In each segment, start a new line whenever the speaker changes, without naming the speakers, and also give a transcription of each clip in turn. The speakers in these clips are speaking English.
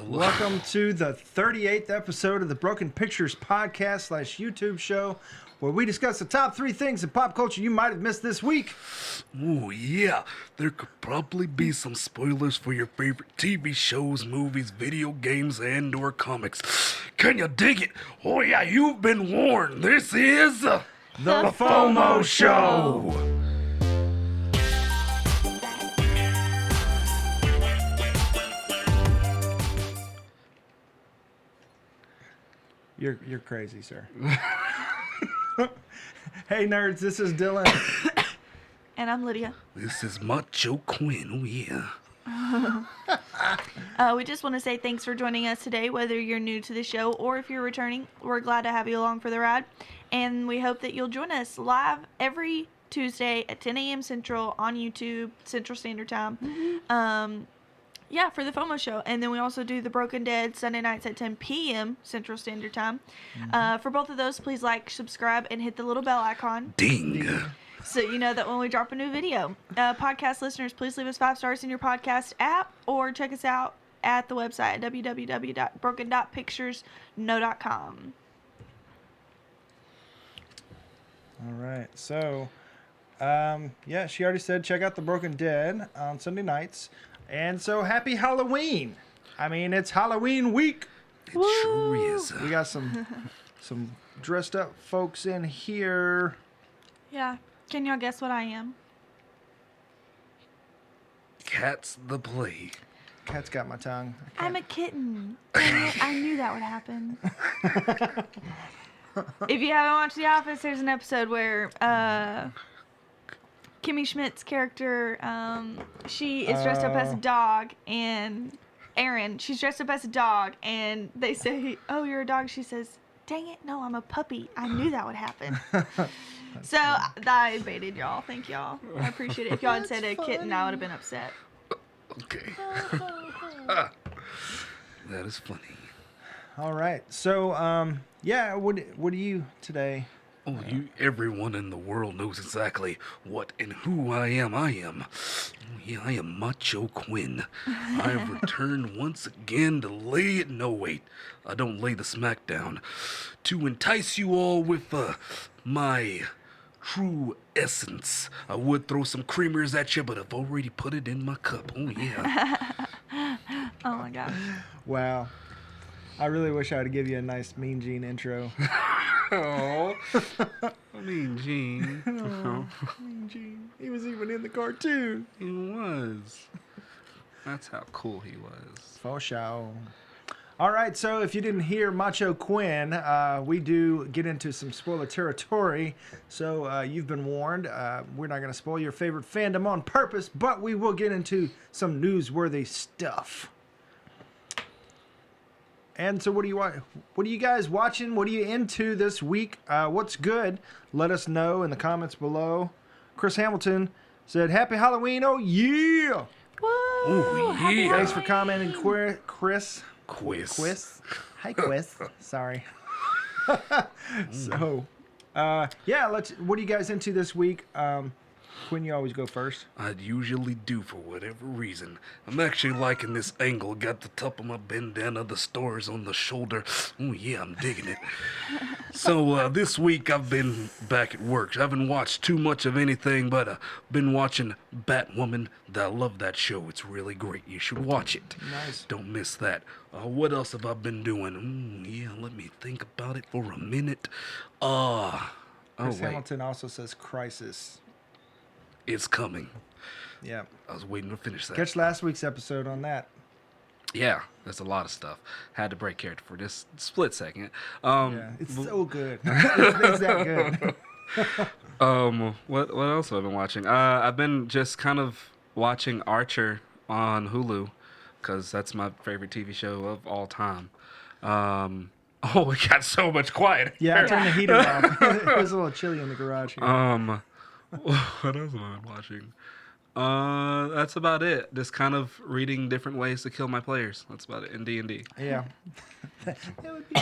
Welcome to the 38th episode of the Broken Pictures podcast / YouTube show, where we discuss the top 3 things in pop culture you might have missed this week.
Oh yeah, there could probably be some spoilers for your favorite TV shows, movies, video games, and or comics. Can you dig it? Oh yeah, you've been warned. This is
The FOMO Show. You're crazy, sir. Hey nerds, this is Dylan.
And I'm Lydia.
This is Macho Quin. Oh yeah.
We just want to say thanks for joining us today, whether you're new to the show or if you're returning. We're glad to have you along for the ride, and we hope that you'll join us live every Tuesday at 10 a.m. Central on YouTube, Central Standard Time. Mm-hmm. For the FOMO Show. And then we also do the Broken Dead Sunday nights at 10 p.m. Central Standard Time. Mm-hmm. For both of those, please like, subscribe, and hit the little bell icon.
Ding.
So you know that when we drop a new video. Podcast listeners, please leave us 5 stars in your podcast app or check us out at the website at www.broken.picturesno.com.
All right, so, she already said check out The Broken Dead on Sunday nights. And so, happy Halloween. I mean, it's Halloween week.
It sure is.
We got some dressed up folks in here.
Yeah. Can y'all guess what I am?
Cat's the play.
Cat's got my tongue.
I'm a kitten. I knew that would happen. If you haven't watched The Office, there's an episode where Kimmy Schmidt's character, she is dressed up as a dog, and Erin, she's dressed up as a dog, and they say, "Oh, you're a dog." She says, "Dang it, no, I'm a puppy. I knew that would happen." So I baited y'all. Thank y'all. I appreciate it. If y'all had said a kitten, I would have been upset.
Okay. That is funny.
All right. So, what do you today?
Oh, everyone in the world knows exactly what and who I am. I am Macho Quin. I have returned once again to lay it. No, wait, I don't lay the smack down. To entice you all with my true essence. I would throw some creamers at you, but I've already put it in my cup. Oh, yeah.
Oh, my gosh.
Wow. I really wish I would give you a nice Mean Gene intro.
Oh, Mean Gene.
Oh, Mean Gene. He was even in the cartoon.
He was. That's how cool he was.
For sure. All right, so if you didn't hear Macho Quin, we do get into some spoiler territory. So you've been warned. We're not going to spoil your favorite fandom on purpose, but we will get into some newsworthy stuff. And so what are you guys watching? What are you into this week? What's good? Let us know in the comments below. Chris Hamilton said, "Happy Halloween, oh yeah!"
Woo!
Oh, yeah.
Thanks for commenting, Chris.
Quiz.
Hi, Quiz. Sorry. So, what are you guys into this week? Quinn, you always go first.
I usually do for whatever reason. I'm actually liking this angle. Got the top of my bandana, the stars on the shoulder. Oh yeah, I'm digging it. So this week I've been back at work. I haven't watched too much of anything, but been watching Batwoman. I love that show. It's really great. You should watch it.
Nice.
Don't miss that. What else have I been doing? Let me think about it for a minute.
Chris Hamilton also says Crisis.
It's coming.
Yeah.
I was waiting to finish that.
Catch last week's episode on that.
Yeah, there's a lot of stuff. Had to break character for this split second.
It's so good. It's that good.
What else have I been watching? I've been just kind of watching Archer on Hulu, because that's my favorite TV show of all time. It got so much quiet.
Yeah, I turned the heater off. It was a little chilly in the garage here.
What else am I watching? That's about it. Just kind of reading different ways to kill my players. That's about it in D&D.
Yeah. That would be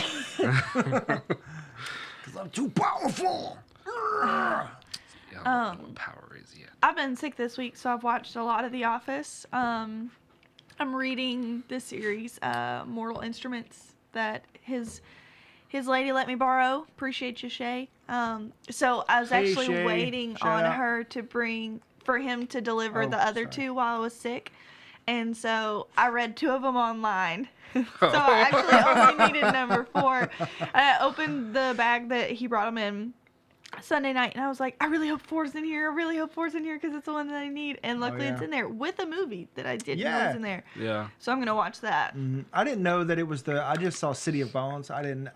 because I'm too powerful.
Yeah, I don't know what power is yet.
I've been sick this week, so I've watched a lot of The Office. I'm reading the series, Mortal Instruments, that his lady let me borrow. Appreciate you, Shay. So I was
Hey,
actually
Shay.
waiting
Shout
on
out.
her for him to deliver the other
sorry.
2 while I was sick. And so I read 2 of them online. So I actually only needed number 4. I opened the bag that he brought them in Sunday night, and I was like, I really hope 4's in here. I really hope 4's in here because it's the one that I need. And luckily it's in there with a movie that I didn't know was in there.
Yeah.
So I'm going to watch that.
I didn't know that it was I just saw City of Bones. I didn't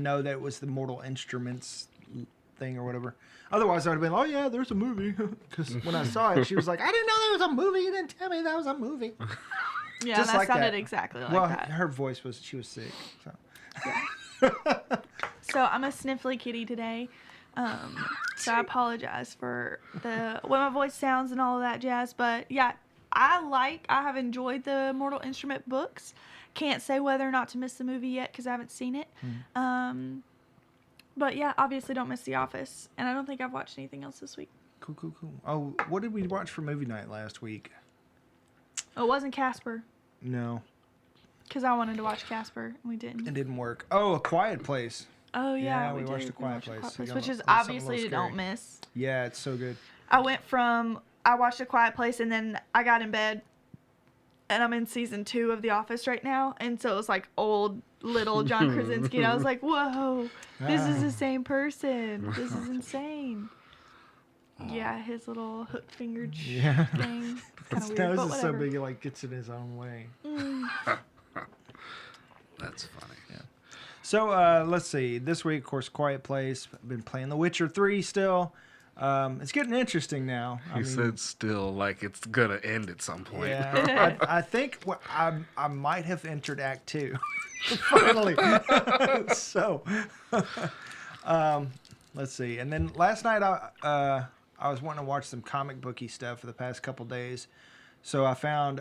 know that it was the Mortal Instruments thing or whatever. Otherwise, I'd have been, oh yeah, there's a movie. Because when I saw it, she was like, I didn't know there was a movie. You didn't tell me that was a movie.
Yeah,
Just
that
like
sounded
that.
exactly like
Well,
that.
her voice she was sick. So.
So I'm a sniffly kitty today. So I apologize for the way my voice sounds and all of that jazz. But yeah, I have enjoyed the Mortal Instrument books. Can't say whether or not to miss the movie yet because I haven't seen it. But yeah, obviously don't miss The Office. And I don't think I've watched anything else this week.
Cool. Oh, what did we watch for movie night last week?
Oh, it wasn't Casper.
No,
Because I wanted to watch Casper and we didn't.
it didn't work. Oh, A Quiet Place.
Oh yeah,
Yeah, we watched
did.
A Quiet
We watched
Place.
which is
Something a
obviously
little
don't
scary.
miss.
Yeah, it's so good.
I watched A Quiet Place and then I got in bed and I'm in season 2 of The Office right now. And so it was like old little John Krasinski. And I was like, whoa, this is the same person. This is insane. Yeah, his little hook fingered
Yeah.
thing. Kind
His
of weird,
nose
but
is so
whatever.
big, he like gets in his own way.
That's funny.
Yeah. So let's see. This week, of course, Quiet Place. I've been playing The Witcher 3 still. It's getting interesting now.
He said still like it's gonna end at some point.
Yeah, I think I might have entered Act 2 finally. So, let's see. And then last night I was wanting to watch some comic booky stuff for the past couple days, so I found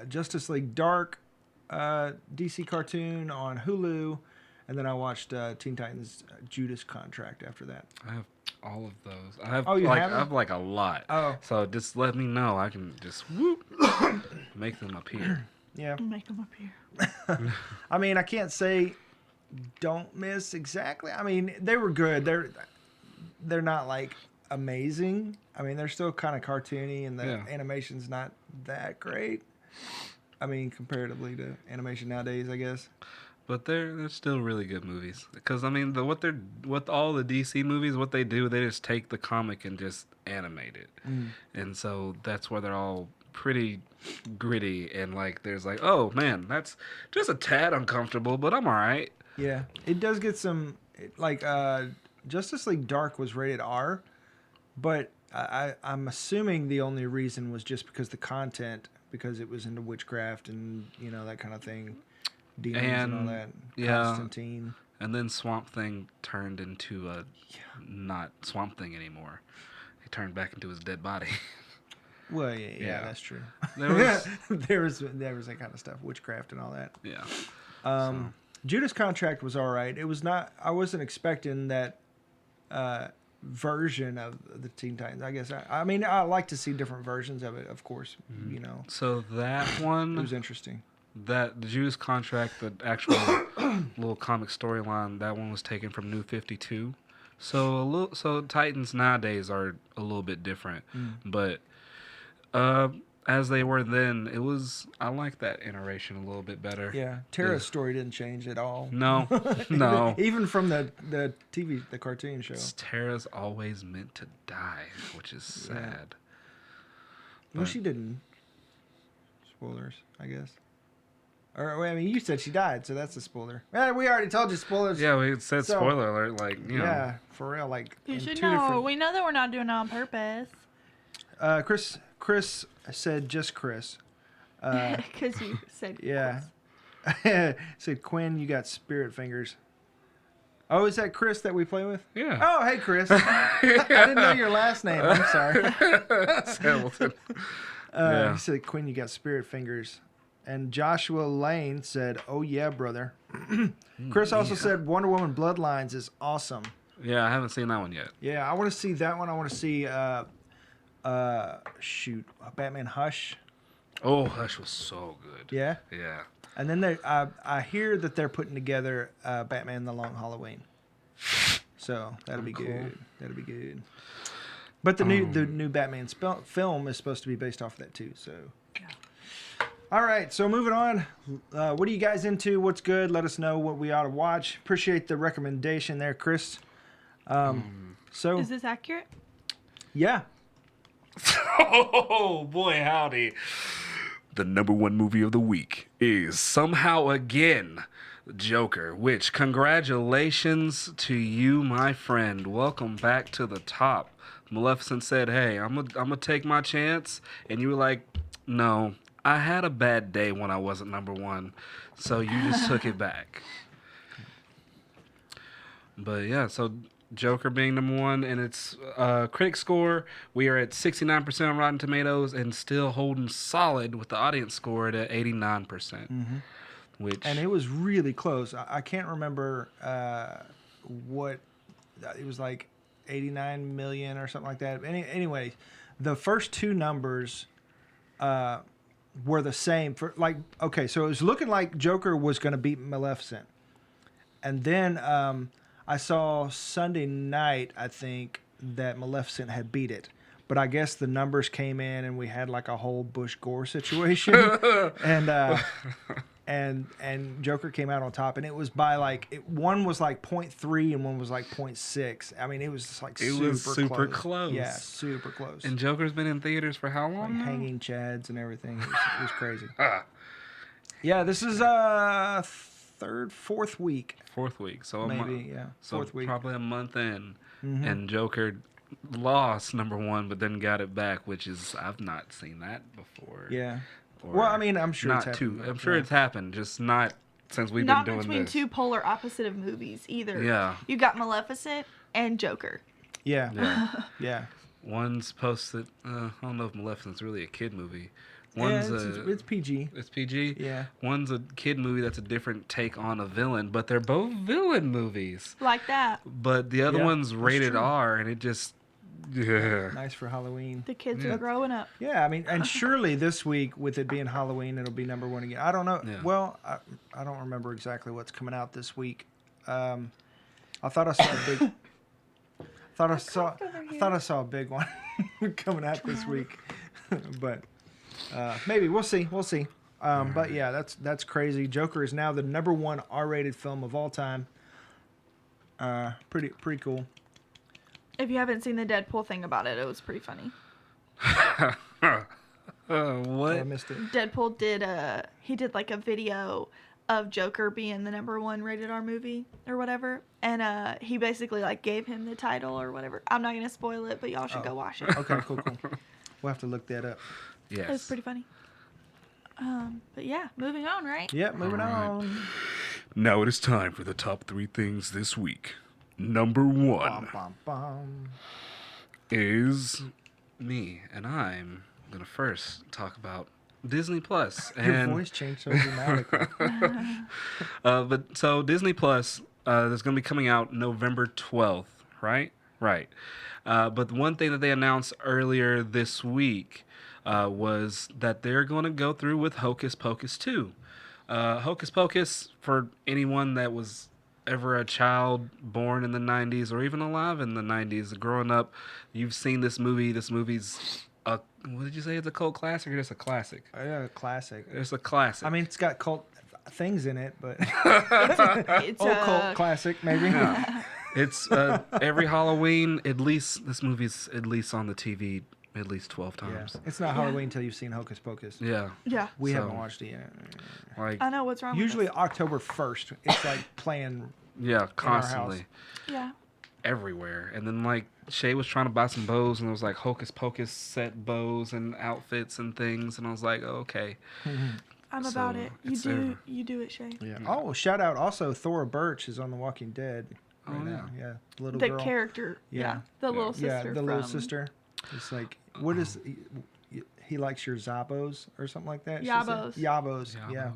Justice League Dark DC cartoon on Hulu. And then I watched Teen Titans Judas Contract after that.
I have all of those. I have
you
I
have them?
have like a lot.
Oh.
So just let me know. I can just whoop make them appear.
Yeah.
Make them appear.
I mean, I can't say don't miss exactly. I mean, they were good. They're not like amazing. I mean, they're still kind of cartoony and the animation's not that great. I mean, comparatively to animation nowadays, I guess.
But they're still really good movies. Because I mean, what all the DC movies, what they do, they just take the comic and just animate it, and so that's where they're all pretty gritty and like there's like, oh man, that's just a tad uncomfortable, but I'm all right.
Yeah, it does get some like Justice League Dark was rated R, but I'm assuming the only reason was just because the content, because it was into witchcraft and that kind of thing. Demons and all that.
Yeah.
Constantine.
And then Swamp Thing turned into a not Swamp Thing anymore. He turned back into his dead body.
Well, yeah, that's true.
There was
there was that kind of stuff, witchcraft and all that.
Yeah.
Judas Contract was all right. It was not. I wasn't expecting that version of the Teen Titans. I guess. I mean, I like to see different versions of it, of course.
So that one
It was interesting.
the Judas Contract, the actual little comic storyline, that one was taken from New 52. So Titans nowadays are a little bit different, but as they were then, I like that iteration a little bit better.
Yeah, Tara's story didn't change at all.
No, no.
Even from the cartoon show.
Tara's always meant to die, which is sad.
No, she didn't. Spoilers, I guess. Or, I mean, you said she died, so that's a spoiler. We already told you spoilers.
Yeah, we said
So-
spoiler alert, like, you know.
Yeah, for real. Like,
You
in
should
two
know.
different-
We know that we're not doing it on purpose.
Chris said just Chris.
Because you said
Yeah. Said, Quin, you got spirit fingers. Oh, is that Chris that we play with?
Yeah.
Oh, hey, Chris. I didn't know your last name. I'm sorry.
Hamilton. Yeah.
He said, Quin, you got spirit fingers. And Joshua Lane said, oh, yeah, brother. Chris also said Wonder Woman Bloodlines is awesome.
Yeah, I haven't seen that one yet.
Yeah, I want to see that one. I want to see, Batman Hush.
Oh, that was so good.
Yeah.
Yeah.
And then I hear that they're putting together Batman: The Long Halloween. So that'll be
Cool.
good. That'll be good. But the new Batman film is supposed to be based off of that too. So. All right, so moving on. What are you guys into? What's good? Let us know what we ought to watch. Appreciate the recommendation there, Chris. So
Is this accurate?
yeah,
Oh, boy, howdy. The number one movie of the week is somehow again Joker, which congratulations to you, my friend. Welcome back to the top. Maleficent said, hey, I'm gonna take my chance. And you were like, no, I had a bad day when I wasn't number one. So you just took it back. But yeah, so Joker being number one, and its critic score, we are at 69% on Rotten Tomatoes and still holding solid with the audience score at 89%. Which
and it was really close. I can't remember what it was, like 89 million or something like that. Anyway, the first two numbers were the same for okay, so it was looking like Joker was going to beat Maleficent, and then I saw Sunday night, I think, that Maleficent had beat it. But I guess the numbers came in and we had like a whole Bush Gore situation. and Joker came out on top. And it was by one was like 0.3 and one was like 0.6. I mean, it was just like super
close.
Yeah, super close.
And Joker's been in theaters for how long?
Like
now?
hanging chads and everything. It was crazy. Yeah, this is fourth week.
Fourth week. So
Maybe, yeah. Fourth week.
Probably a month in. And Joker lost number one, but then got it back, which is, I've not seen that before.
Yeah.
Or
Well, I mean, I'm sure
not
it's
too.
happened.
I'm sure it's happened, just not since we've
Not
been doing
between
this.
two polar opposite of movies either.
Yeah.
You got Maleficent and Joker.
Yeah.
Yeah.
Yeah.
One's posted. I don't know if Maleficent's really a kid movie.
Yeah,
One's
it's PG.
It's PG.
Yeah.
One's a kid movie that's a different take on a villain, but they're both villain movies.
Like that.
But the other
Yeah,
one's
that's
rated
true.
R, and it just. Yeah.
Nice for Halloween.
The kids
Yeah.
are growing up.
Yeah, I mean, and surely this week, with it being Halloween, it'll be number one again. I don't know.
Yeah.
Well, I don't remember exactly what's coming out this week. I thought I saw a big. I thought I saw a big one coming out this week, but maybe we'll see. We'll see. But yeah, that's crazy. Joker is now the number one R-rated film of all time. Pretty cool.
If you haven't seen the Deadpool thing about it, it was pretty funny.
What?
I missed it.
Deadpool did like a video of Joker being the number one rated R movie or whatever, and he basically like gave him the title or whatever. I'm not gonna spoil it, but y'all should go watch it.
Okay, cool. We'll have to look that up.
Yes.
It was pretty funny. But yeah, moving on, right?
Yep, moving on.
Now it is time for the top 3 things this week. Number 1
Bum, bum, bum.
is me, and I'm gonna first talk about Disney Plus.
Your
And
voice changed so dramatically.
but so Disney Plus is gonna be coming out November 12th, right? Right. But one thing that they announced earlier this week was that they're going to go through with Hocus Pocus 2. Hocus Pocus, for anyone that was ever a child born in the 90s or even alive in the 90s, growing up, you've seen this movie. This movie's a, what did you say? It's a cult classic or just a classic?
Yeah, classic.
It's a classic.
I mean, it's got cult things in it, but
It's
old cult classic maybe.
Yeah. It's every Halloween, at least, this movie's at least on the TV at least 12
Yeah.
times.
It's not Halloween until you've seen Hocus Pocus.
Yeah.
Yeah.
We
So-
haven't watched it yet.
Like,
I know what's wrong
Usually
with
October 1st, it's like playing.
yeah, constantly.
house.
us. Yeah.
Everywhere. And then, like, Shay was trying to buy some bows, and it was like Hocus Pocus set bows and outfits and things. And I was like, oh, okay.
I'm
So,
about it.
it's
You do it, Shay.
Yeah. Oh, shout out also Thora Birch is on The Walking Dead right
Oh,
now. Yeah. The little
The
girl.
character.
Yeah.
Yeah. The little sister.
Yeah, the little
from
sister. It's like, what is he likes your Zabos or something like that? She said.
Yabos.
Yabos. Yeah.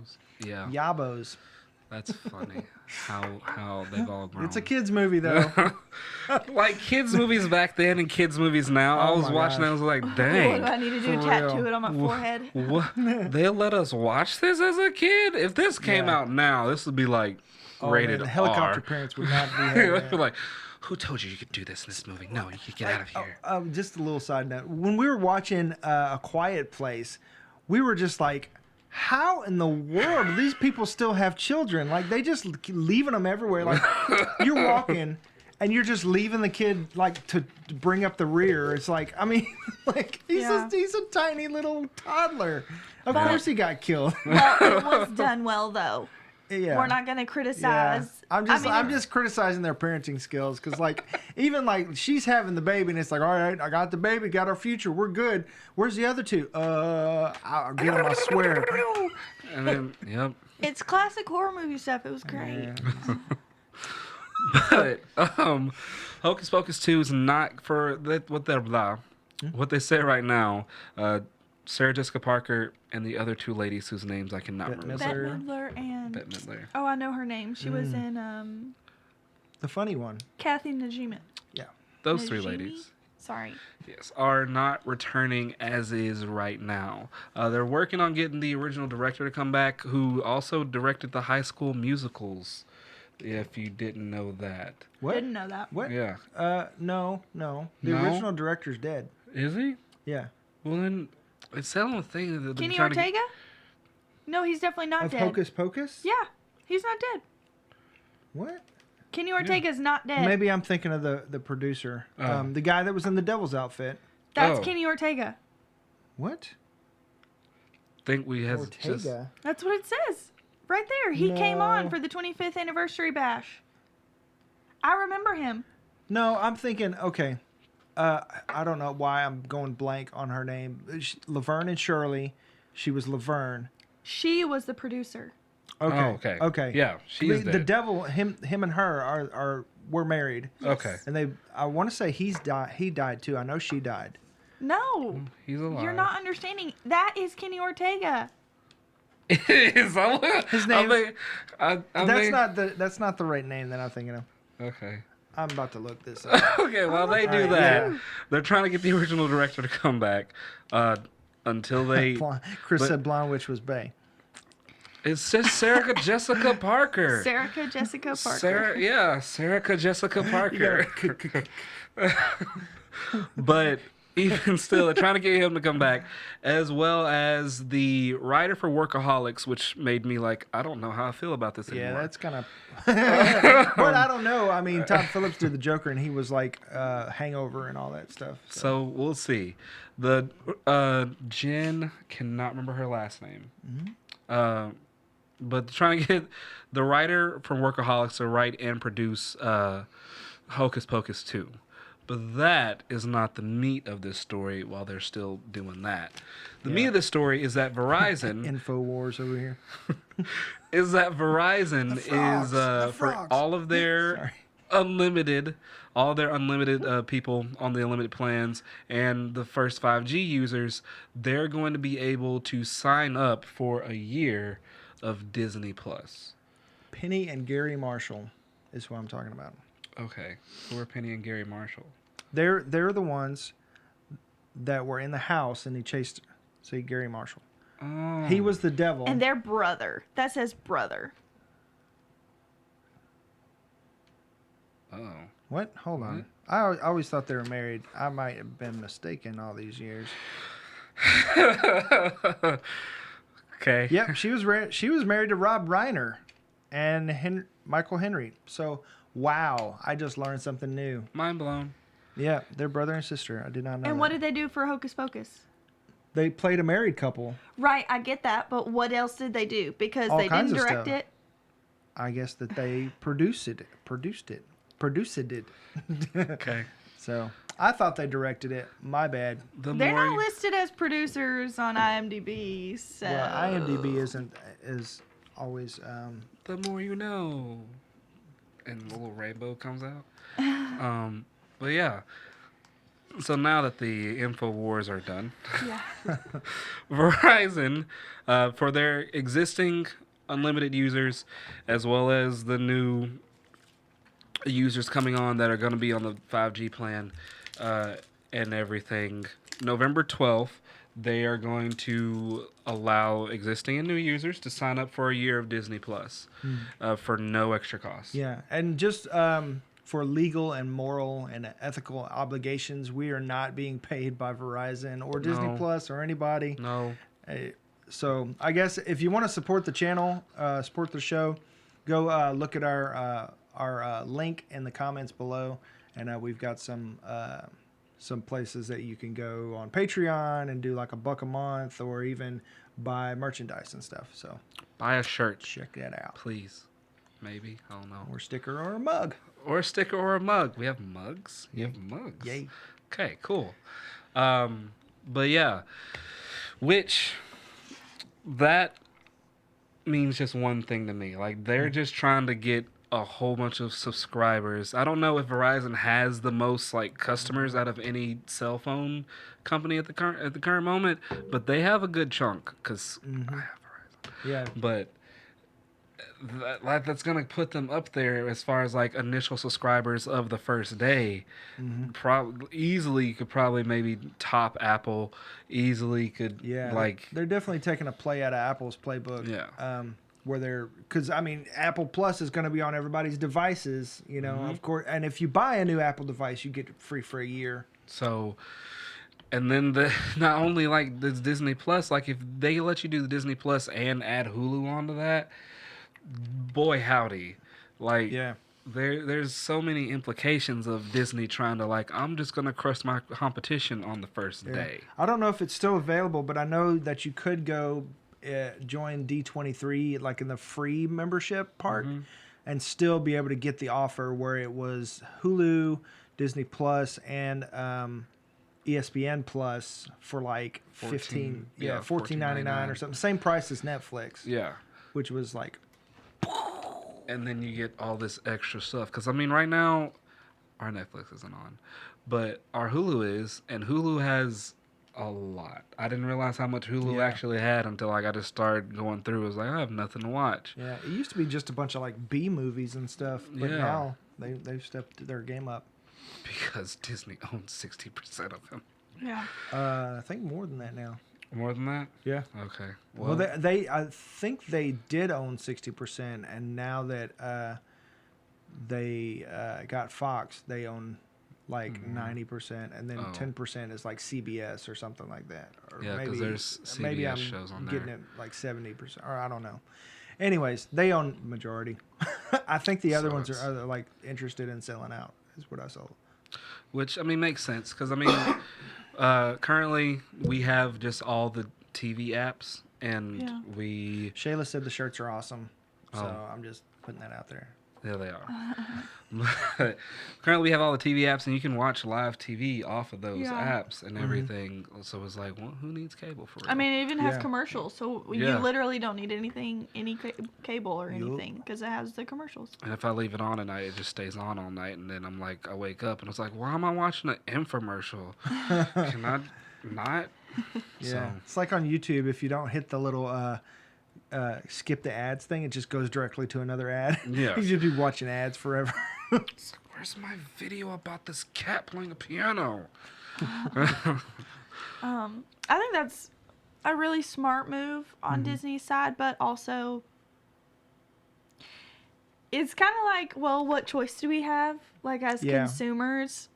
Yeah.
Yabos.
That's funny how they've all grown.
It's a kids movie though.
Like kids movies back then and kids movies now. I
Oh
was
my
watching that. I was like, dang.
What do I need to do?
For
Tattoo
real.
it on my forehead?
What? They let us watch this as a kid? If this came
Yeah.
out now, this would be like rated
Man, the helicopter
R.
parents would not be having
I'd be
that.
like, who told you could do this in this movie? No, you get out of here.
Just a little side note. When we were watching A Quiet Place, we were just like, how in the world do these people still have children? Like, they just leaving them everywhere. Like, you're walking and you're just leaving the kid, like, to bring up the rear. It's like, I mean, like, he's a tiny little toddler. Of course he got killed.
Well, it was done well, though.
Yeah.
We're not going to criticize.
I'm just criticizing their parenting skills because, like, even like she's having the baby and it's like, all right, I got the baby, got our future, we're good. Where's the other two? I'll get them, I swear.
And then, yep.
It's classic horror movie stuff. It was great.
But Hocus Pocus 2 is not for what they say right now. Sarah Jessica Parker and the other two ladies whose names I cannot remember.
Bette Midler and...
Bette Midler.
Oh, I know her name. She was in
The funny one.
Kathy Najimy.
Yeah.
Those three
Najimy?
ladies.
Sorry.
Yes, are not returning as is right now. They're working on getting the original director to come back, who also directed the High School Musicals. If you didn't know that.
What?
Didn't know that.
What?
Yeah.
No. The
No?
original director's dead.
Is he?
Yeah.
Well, then it's selling the thing that they're
Kenny
trying to
Ortega? No, he's definitely not
Of
dead.
Hocus Pocus?
Yeah, he's not dead.
What?
Kenny Ortega's not dead.
Maybe I'm thinking of the producer.
Oh.
The guy that was in the Devil's outfit.
That's
Oh.
Kenny Ortega.
What?
think we had just
Ortega.
That's what it says. Right there. He came on
No.
for the 25th anniversary bash. I remember him.
No, I'm thinking, okay. I don't know why I'm going blank on her name. Laverne and Shirley. She was Laverne.
She was the producer.
Okay.
Oh, okay.
Okay.
Yeah, she is
The
dead.
devil, him and her were married.
Okay.
And I want to say he died too. I know she died.
No.
He's alive.
You're not understanding. That is Kenny Ortega.
His
name-
I
That's not the right name that I'm thinking of.
Okay.
I'm about to look this up.
Okay, while they do
Alright,
that,
yeah.
they're trying to get the original director to come back. Until they,
Chris
but-
said Blonde Witch was Bay.
it's just Sarah Jessica Parker.
Sarah Jessica Parker.
Sarah Jessica Parker. But even still, they're trying to get him to come back, as well as the writer for Workaholics, which made me like, I don't know how I feel about this anymore.
Yeah, that's kind of. But I don't know. I mean, Todd Phillips did the Joker, and he was like Hangover and all that stuff.
So we'll see. The Jen cannot remember her last name. But trying to get the writer from Workaholics to write and produce Hocus Pocus 2. But that is not the meat of this story while they're still doing that. The meat of the story is that Verizon
InfoWars over here.
is
The
for
frogs.
all of their unlimited people on the unlimited plans and the first 5G users, they're going to be able to sign up for a year of Disney Plus.
Penny and Gary Marshall is what I'm talking about.
Okay, who are Penny and Gary Marshall?
They're the ones that were in the house, and he chased. See, Gary Marshall.
Oh,
He was the devil.
And their brother. That says brother.
Oh,
What? Hold on. I always thought they were married. I might have been mistaken all these years.
okay.
Yep, she was married to Rob Reiner and Michael Henry. So, wow, I just learned something new.
Mind blown.
Yeah, they're brother and sister. I did not know.
And
that.
what did they do for Hocus Pocus?
They played a married couple.
Right, I get that, but what else did they do? Because
All
they
kinds
didn't
of
direct
stuff.
it.
I guess that they produced it.
Okay.
So I thought they directed it. My bad.
The
They're
more
not
you-
listed as producers on IMDb, so...
Well, IMDb is always.
the more you know. And the little rainbow comes out. But yeah. So now that the info wars are done,
Yeah.
Verizon, for their existing unlimited users, as well as the new users coming on that are going to be on the 5G plan and everything. November 12th, they are going to allow existing and new users to sign up for a year of Disney Plus for no extra cost.
Yeah, and just for legal and moral and ethical obligations, we are not being paid by Verizon or Disney
No.
Plus or anybody.
No.
So I guess if you want to support the channel, support the show, go look at our link in the comments below, and we've got some places that you can go on Patreon and do like $1 a month, or even buy merchandise and stuff. So
Buy a shirt,
check that out.
please. Maybe. I don't know.
Or a sticker or a mug.
Or a sticker or a mug. We have mugs? You have mugs?
Yay.
Okay, cool. But yeah, which that means just one thing to me. Like, they're just trying to get a whole bunch of subscribers. I don't know if Verizon has the most like customers out of any cell phone company at the current moment, but they have a good chunk because I have Verizon.
Yeah.
But that's gonna put them up there as far as like initial subscribers of the first day. Easily could probably maybe top Apple. Easily could
They're definitely taking a play out of Apple's playbook.
Yeah.
Because I mean, Apple Plus is going to be on everybody's devices, you know, of course. And if you buy a new Apple device, you get it free for a year.
So, and then not only like this Disney Plus, like if they let you do the Disney Plus and add Hulu onto that, boy howdy, like there's so many implications of Disney trying to like, I'm just gonna crush my competition on the first day.
I don't know if it's still available, but I know that you could go join D23 like in the free membership part and still be able to get the offer where it was Hulu, Disney Plus, and ESPN Plus for like $14.99 or something, same price as Netflix.
Yeah,
which was like,
and then you get all this extra stuff because I mean right now our Netflix isn't on, but our Hulu is, and Hulu has a lot. I didn't realize how much Hulu actually had until I just started going through. It was like, I have nothing to watch.
Yeah, it used to be just a bunch of like B movies and stuff, but now they've stepped their game up.
Because Disney owns 60% of them.
Yeah.
I think more than that now.
More than that?
Yeah.
Okay.
Well, they I think they did own 60%, and now that they got Fox, they own like 90%, and then 10% is like CBS or something like that. Or
yeah, because there's CBS
maybe I'm
shows on
getting
there.
it like 70%, or I don't know. Anyways, they own majority. I think the other ones are like interested in selling out, is what I saw.
Which, I mean, makes sense. Because, I mean, currently we have just all the TV apps, and
Shayla said the shirts are awesome, so I'm just putting that out there.
Yeah, they are. But currently we have all the TV apps, and you can watch live TV off of those apps and everything. So it's like, well, who needs cable for real?
I mean, it even has commercials, so you literally don't need any cable or anything, because it has the commercials.
And if I leave it on at night, it just stays on all night, and then I'm like, I wake up, and it's like, why am I watching an infomercial? Can I not?
Yeah,
So.
it's like on YouTube, if you don't hit the little skip the ads thing, it just goes directly to another ad.
Yeah.
You just be watching ads forever.
It's like, where's my video about this cat playing a piano?
I think that's a really smart move on Disney's side, but also it's kind of like, well, what choice do we have, like, as consumers?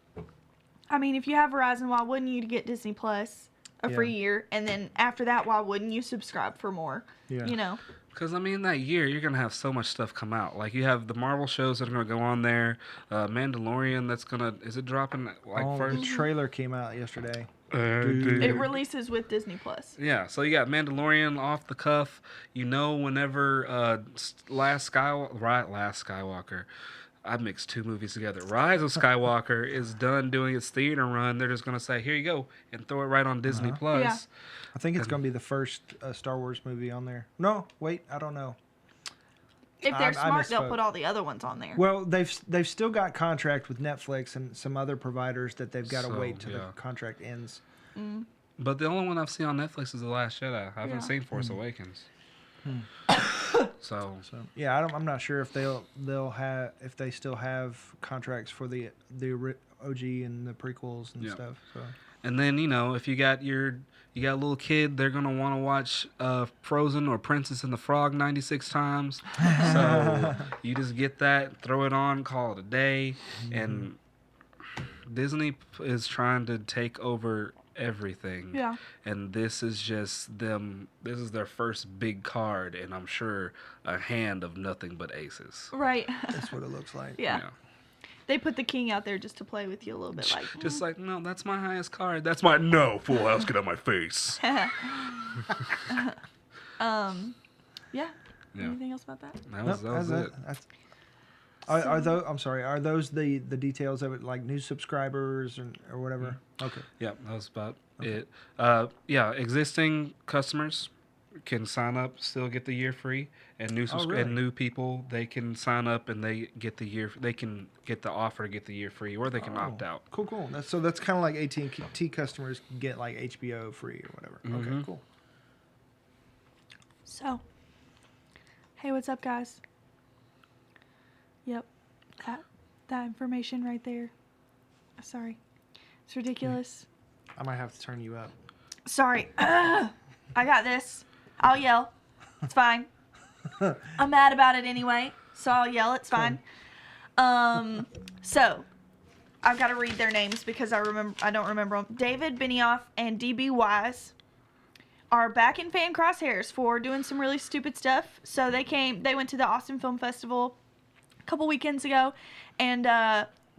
I mean, if you have Verizon, why wouldn't you get Disney Plus a free year, and then after that, why wouldn't you subscribe for more?
Yeah.
You know?
Because, I mean, that year, you're going to have so much stuff come out. Like, you have the Marvel shows that are going to go on there. Mandalorian that's going to... Is it dropping, like, first?
The trailer came out yesterday.
It releases with Disney Plus.
Yeah, so you got Mandalorian off the cuff. You know, whenever Last Skywalker... I mixed two movies together. Rise of Skywalker is done doing its theater run. They're just going to say, here you go, and throw it right on Disney Plus.
Yeah.
I think it's going to be the first Star Wars movie on there. No, wait, I don't know.
If they're smart, they'll put all the other ones on there.
Well, they've still got contract with Netflix and some other providers that they've got to wait till the contract ends.
But the only one I've seen on Netflix is The Last Jedi. I haven't seen Force Awakens. So
yeah, I'm not sure if if they still have contracts for the OG and the prequels and stuff. So.
And then if you got a little kid, they're gonna want to watch Frozen or Princess and the Frog 96 times. So you just get that, throw it on, call it a day. And Disney is trying to take over everything.
Yeah.
And this is just them. This is their first big card, and I'm sure a hand of nothing but aces.
Right.
That's what it looks like.
Yeah. They put the king out there just to play with you a little bit, like
Just like, no, that's my highest card. That's my no, Full House, get out my face.
Yeah. Anything else about that?
That was it.
Are those? I'm sorry. Are those the details of it, like new subscribers or whatever? Okay.
Yeah, that was about it. Existing customers can sign up, still get the year free, and new people, they can sign up and they get the year. They can get the offer to get the year free, or they can opt out.
Cool. That's kind of like AT&T customers get like HBO free or whatever. Okay, cool.
So, hey, what's up, guys? Yep, that information right there. Sorry, it's ridiculous.
I might have to turn you up.
Sorry. I got this. I'll yell. It's fine. I'm mad about it anyway, so I'll yell. It's fine. So I've got to read their names because I don't remember them. David Benioff and DB Weiss are back in fan crosshairs for doing some really stupid stuff. So they went to the Austin Film Festival a couple weekends ago and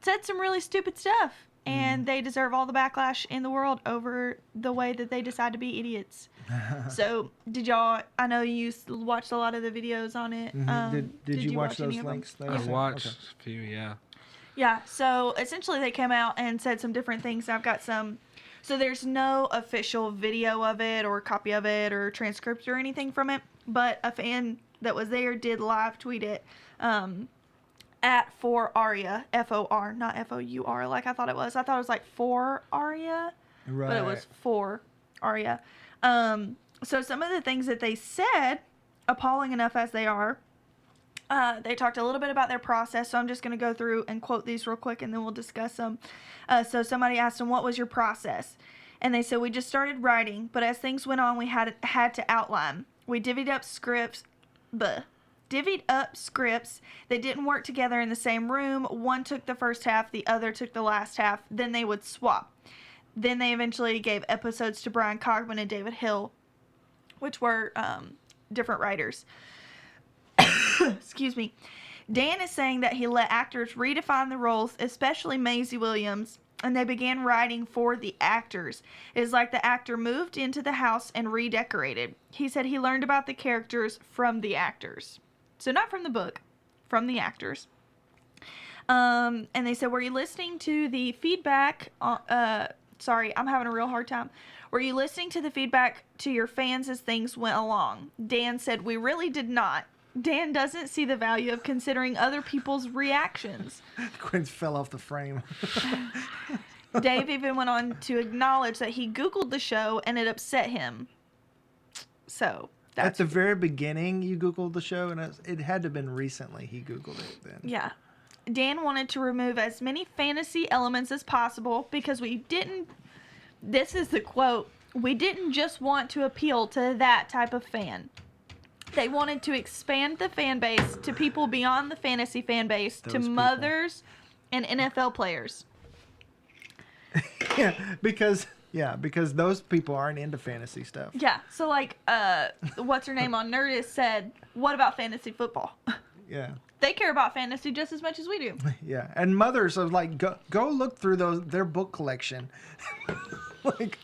said some really stupid stuff. And they deserve all the backlash in the world over the way that they decide to be idiots. So, I know you watched a lot of the videos on it.
Did you watch those links?
I watched a few, yeah.
Yeah, so essentially they came out and said some different things. I've got some. So there's no official video of it or copy of it or transcript or anything from it. But a fan that was there did live tweet it. At For Aria, F-O-R, not F-O-U-R, like I thought it was. I thought it was like For Aria,
Right.
but it was For Aria. So some of the things that they said, appalling enough as they are, they talked a little bit about their process, so I'm just going to go through and quote these real quick, and then we'll discuss them. So somebody asked them, what was your process? And they said, we just started writing, but as things went on, we had to outline. We divvied up scripts that didn't work together in the same room. One took the first half, the other took the last half. Then they would swap. Then they eventually gave episodes to Brian Cogman and David Hill, which were different writers. Excuse me. Dan is saying that he let actors redefine the roles, especially Maisie Williams, and they began writing for the actors. It is like the actor moved into the house and redecorated. He said he learned about the characters from the actors. So not from the book, from the actors. And they said, were you listening to the feedback? Sorry, I'm having a real hard time. Were you listening to the feedback to your fans as things went along? Dan said, we really did not. Dan doesn't see the value of considering other people's reactions.
Quinn fell off the frame.
Dave even went on to acknowledge that he Googled the show and it upset him. So...
At the very beginning, you Googled the show, and it had to have been recently he Googled it then.
Yeah. Dan wanted to remove as many fantasy elements as possible because we didn't, this is the quote, we didn't just want to appeal to that type of fan. They wanted to expand the fan base to people beyond the fantasy fan base, to mothers and NFL players.
Because those people aren't into fantasy stuff.
Yeah, so like, what's her name on Nerdist said, what about fantasy football?
Yeah.
They care about fantasy just as much as we do.
Yeah, and mothers are like, go look through their book collection. Like,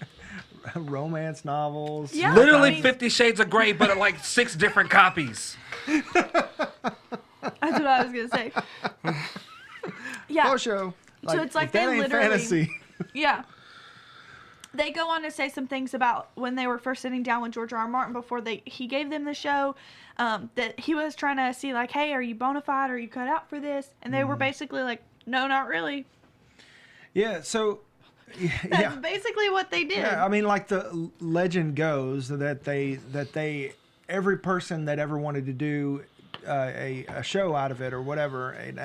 romance novels.
Yeah,
Literally 50 Shades of Grey, but like 6 different copies.
That's what I was going to say. Yeah.
Show.
So it's like
that
they
ain't
literally...
fantasy.
Yeah. They go on to say some things about when they were first sitting down with George R. R. Martin before he gave them the show, that he was trying to see like, hey, are you bona fide? Are you cut out for this? And they were basically like, no, not really.
Yeah, so...
That's basically what they did.
Yeah, I mean, like the legend goes that they every person that ever wanted to do a show out of it or whatever, an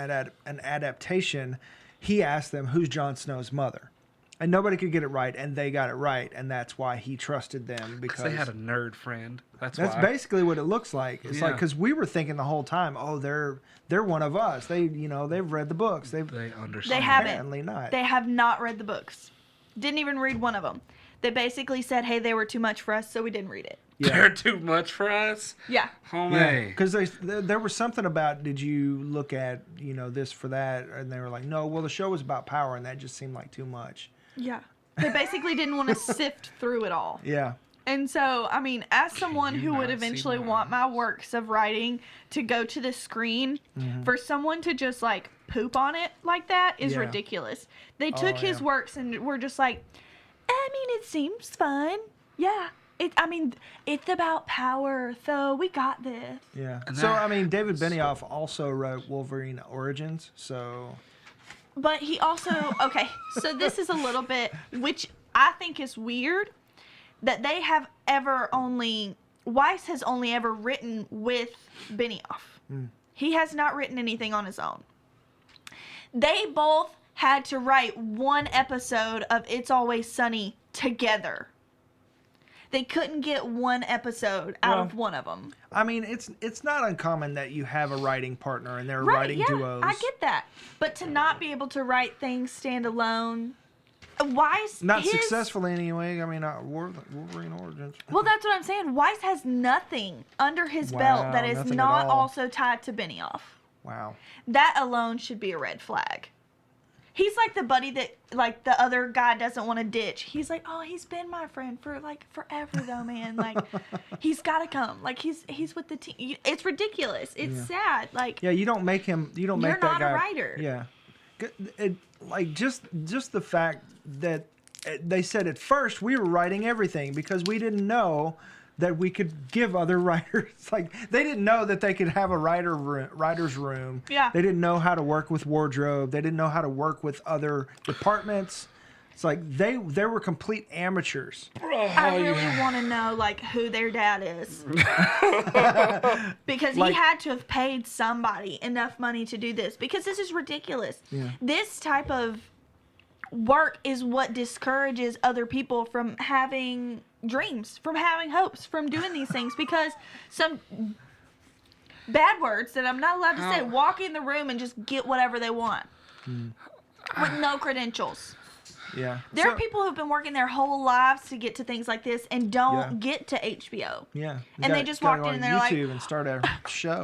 adaptation, he asked them, who's Jon Snow's mother? And nobody could get it right, and they got it right, and that's why he trusted them, because
they had a nerd friend. That's
why. Basically what it looks like. It's like, because we were thinking the whole time, oh, they're one of us. They, they've read the books. They
understand.
They haven't.
Apparently not.
They have not read the books. Didn't even read one of them. They basically said, hey, they were too much for us, so we didn't read it.
Yeah.
They're too much for us?
Yeah.
Homie.
Because there was something about, did you look at, this for that? And they were like, no, well, the show was about power, and that just seemed like too much.
Yeah. They basically didn't want to sift through it all.
Yeah.
And so, I mean, as someone who would eventually want my works of writing to go to the screen, for someone to just, like, poop on it like that is ridiculous. They took his works and were just like, I mean, it seems fun. Yeah. It's about power, so we got this.
Yeah. So, I mean, David Benioff also wrote Wolverine Origins, so...
But he also... Okay, so this is a little bit... Which I think is weird, that they have ever only... Weiss has only ever written with Benioff. He has not written anything on his own. They both had to write one episode of It's Always Sunny together. They couldn't get one episode out of one of them.
I mean, it's not uncommon that you have a writing partner and they're writing duos.
I get that. But to not be able to write things stand alone, Weiss...
Not successfully anyway. I mean, Wolverine Origins.
Well, that's what I'm saying. Weiss has nothing under his belt that is not also tied to Benioff.
Wow.
That alone should be a red flag. He's like the buddy that, like, the other guy doesn't want to ditch. He's like, oh, he's been my friend for, like, forever, though, man. Like, he's got to come. Like, he's with the team. It's ridiculous. It's sad. Like,
yeah, you don't make him. You don't make that guy.
You're not a writer.
Yeah. Like, just the fact that they said at first we were writing everything because we didn't know that we could give other writers, like, they didn't know that they could have a writer's room.
Yeah.
They didn't know how to work with wardrobe. They didn't know how to work with other departments. It's like they were complete amateurs.
I really want to know, like, who their dad is. Because he had to have paid somebody enough money to do this. Because this is ridiculous.
Yeah.
This type of work is what discourages other people from having dreams, from having hopes, from doing these things, because some bad words that I'm not allowed to say walk in the room and just get whatever they want with no credentials.
Yeah.
There are people who've been working their whole lives to get to things like this and don't get to HBO.
Yeah.
And they just walked in and they're like,
YouTube and start a show.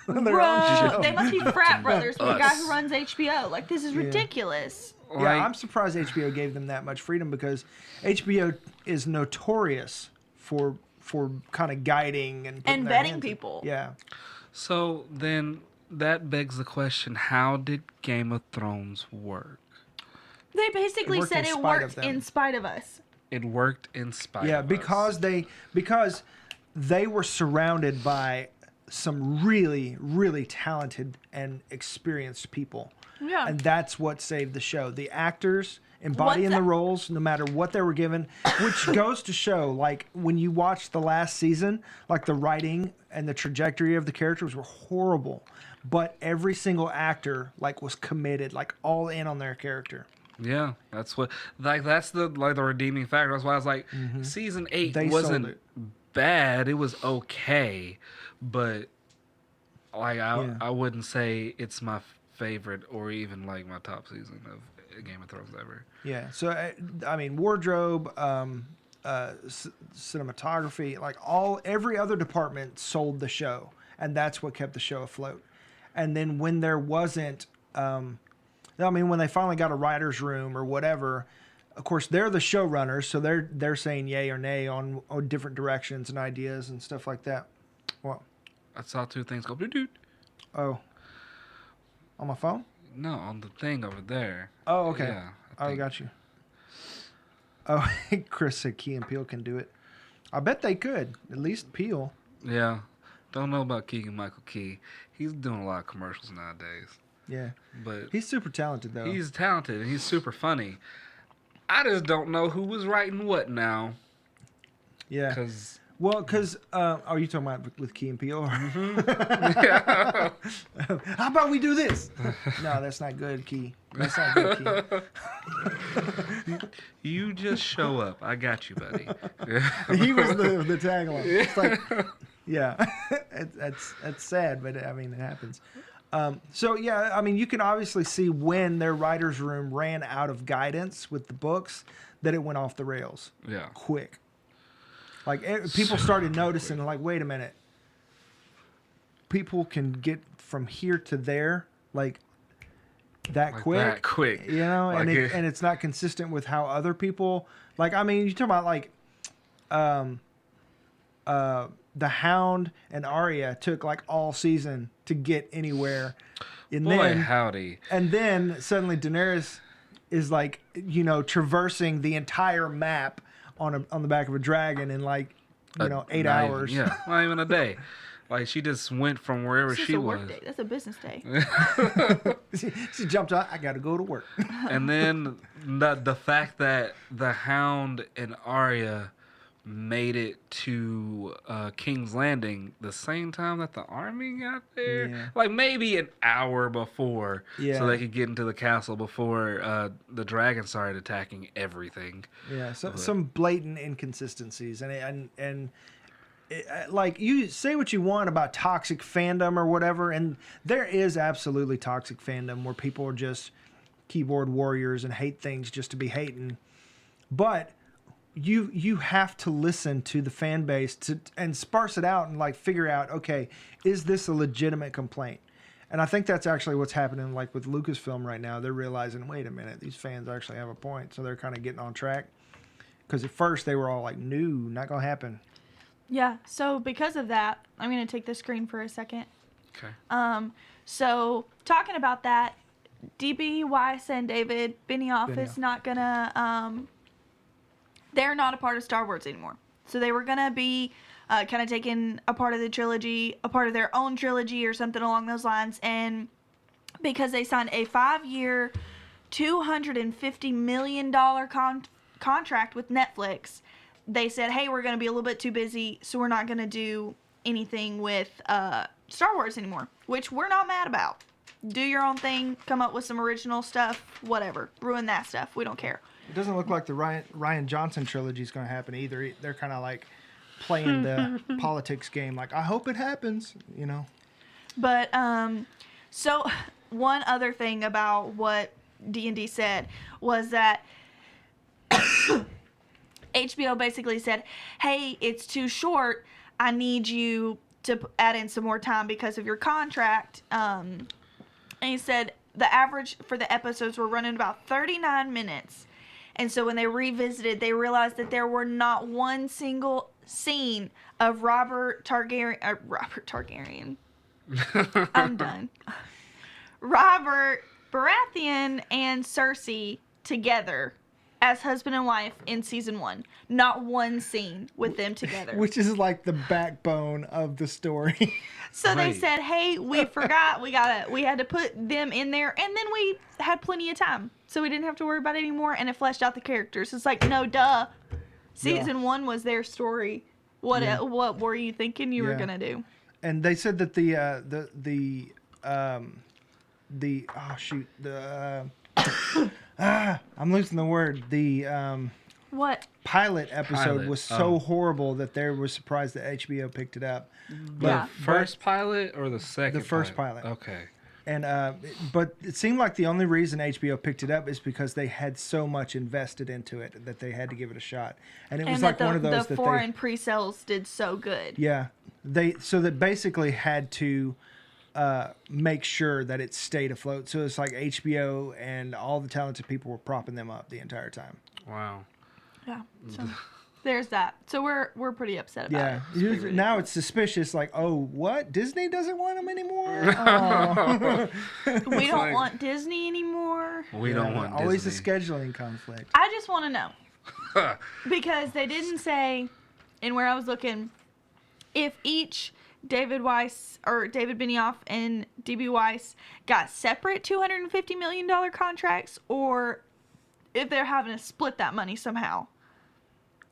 Bro, they must be frat brothers with the guy who runs HBO. Like, this is ridiculous.
Yeah, I'm surprised HBO gave them that much freedom, because HBO is notorious for kind of guiding and
vetting people.
Yeah.
So then that begs the question, how did Game of Thrones work?
They basically said it worked in spite of us.
It worked in spite of us.
Yeah, because they were surrounded by some really, really talented and experienced people.
Yeah.
And that's what saved the show. The actors embodying the roles, no matter what they were given, which goes to show, like, when you watch the last season, like, the writing and the trajectory of the characters were horrible. But every single actor, like, was committed, like, all in on their character.
Yeah, that's the redeeming factor. That's why I was like, season 8 wasn't bad. It was okay, but like I wouldn't say it's my favorite or even like my top season of Game of Thrones ever.
Yeah. So I mean, wardrobe, cinematography, like every other department sold the show, and that's what kept the show afloat. And then when there wasn't, when they finally got a writer's room or whatever, of course they're the showrunners, so they're saying yay or nay on different directions and ideas and stuff like that. Well,
I saw two things go doot.
Oh, on my phone?
No, on the thing over there.
Oh, okay.
Yeah,
I got you. Oh, Chris said Key and Peele can do it. I bet they could. At least Peele.
Yeah. Don't know about Keegan-Michael Key. He's doing a lot of commercials nowadays.
Yeah.
But
he's super talented, though.
He's talented, and he's super funny. I just don't know who was writing what now.
Yeah.
Because
Well, because are you talking about with Key and Peele?
Yeah.
How about we do this? No, that's not good, Key. That's not good, Key.
You just show up. I got you, buddy.
He was the tagline. It's like, yeah, that's sad, but I mean it happens. So yeah, I mean you can obviously see when their writers' room ran out of guidance with the books that it went off the rails.
Yeah.
Quick. Like people started noticing, like, wait a minute, people can get from here to there like that quick.
That quick.
You know,
Like
and it's not consistent with how other people like. I mean, you talk about like, the Hound and Arya took like all season to get anywhere, and
Boy,
then
howdy.
and then suddenly Daenerys is like, you know, traversing the entire map on the back of a dragon in like, you know, 8
Not
hours.
Even, yeah, not even a day. Like she just went from wherever
It's just
she
a
was.
work day. That's a business day.
she jumped on. I got to go to work.
And then the fact that the Hound and Arya made it to King's Landing the same time that the army got there,
Yeah.
like maybe an hour before,
Yeah.
so they could get into the castle before the dragon started attacking everything.
Yeah, some blatant inconsistencies, and like you say what you want about toxic fandom or whatever, and there is absolutely toxic fandom where people are just keyboard warriors and hate things just to be hating, but you have to listen to the fan base and sparse it out and like figure out, okay, is this a legitimate complaint? And I think that's actually what's happening like with Lucasfilm right now. They're realizing, wait a minute, these fans actually have a point, so they're kind of getting on track. Because at first they were all like, no, not gonna happen.
Yeah. So because of that, I'm gonna take the screen for a second.
Okay.
So talking about that, DB Weiss and David Benioff is not gonna. They're not a part of Star Wars anymore. So they were gonna be kind of taking a part of the trilogy, a part of their own trilogy or something along those lines, and because they signed a 5-year, $250 million contract with Netflix, they said, hey, we're going to be a little bit too busy, so we're not going to do anything with Star Wars anymore, which we're not mad about. Do your own thing, come up with some original stuff, whatever. Ruin that stuff. We don't care.
It doesn't look like the Ryan Johnson trilogy is going to happen either. They're kind of like playing the politics game. Like, I hope it happens, you know.
But so one other thing about what D&D said was that HBO basically said, hey, it's too short. I need you to add in some more time because of your contract. And he said the average for the episodes were running about 39 minutes. And so when they revisited, they realized that there were not one single scene of Robert Targaryen. I'm done. Robert Baratheon and Cersei together as husband and wife in season 1. Not one scene with them together.
Which is like the backbone of the story.
So they
Right.
said, hey, we forgot. We had to put them in there. And then we had plenty of time. So we didn't have to worry about it anymore. And it fleshed out the characters. It's like, no, duh. Season 1 was their story. What were you thinking you were going to do?
And they said that I'm losing the word. The
What?
pilot episode
Pilot,
was so horrible that they were surprised that HBO picked it up.
Yeah.
First pilot or the second?
The first pilot.
Okay.
And but it seemed like the only reason HBO picked it up is because they had so much invested into it that they had to give it a shot. And it was
And
like
that
one of those
the
that
foreign pre-sales did so good.
yeah, so that basically had to make sure that it stayed afloat. So it's like HBO and all the talented people were propping them up the entire time.
Wow.
Yeah. So there's that. So we're pretty upset about
Yeah.
it. It's pretty
Now
ridiculous.
it's suspicious. Like, oh, what? Disney doesn't want them anymore? Oh.
We don't
like-
want Disney anymore.
We don't want
always
Disney.
a scheduling conflict.
I just want to know. Because they didn't say, and where I was looking, if each David Weiss or David Benioff and DB Weiss got separate $250 million contracts or if they're having to split that money somehow.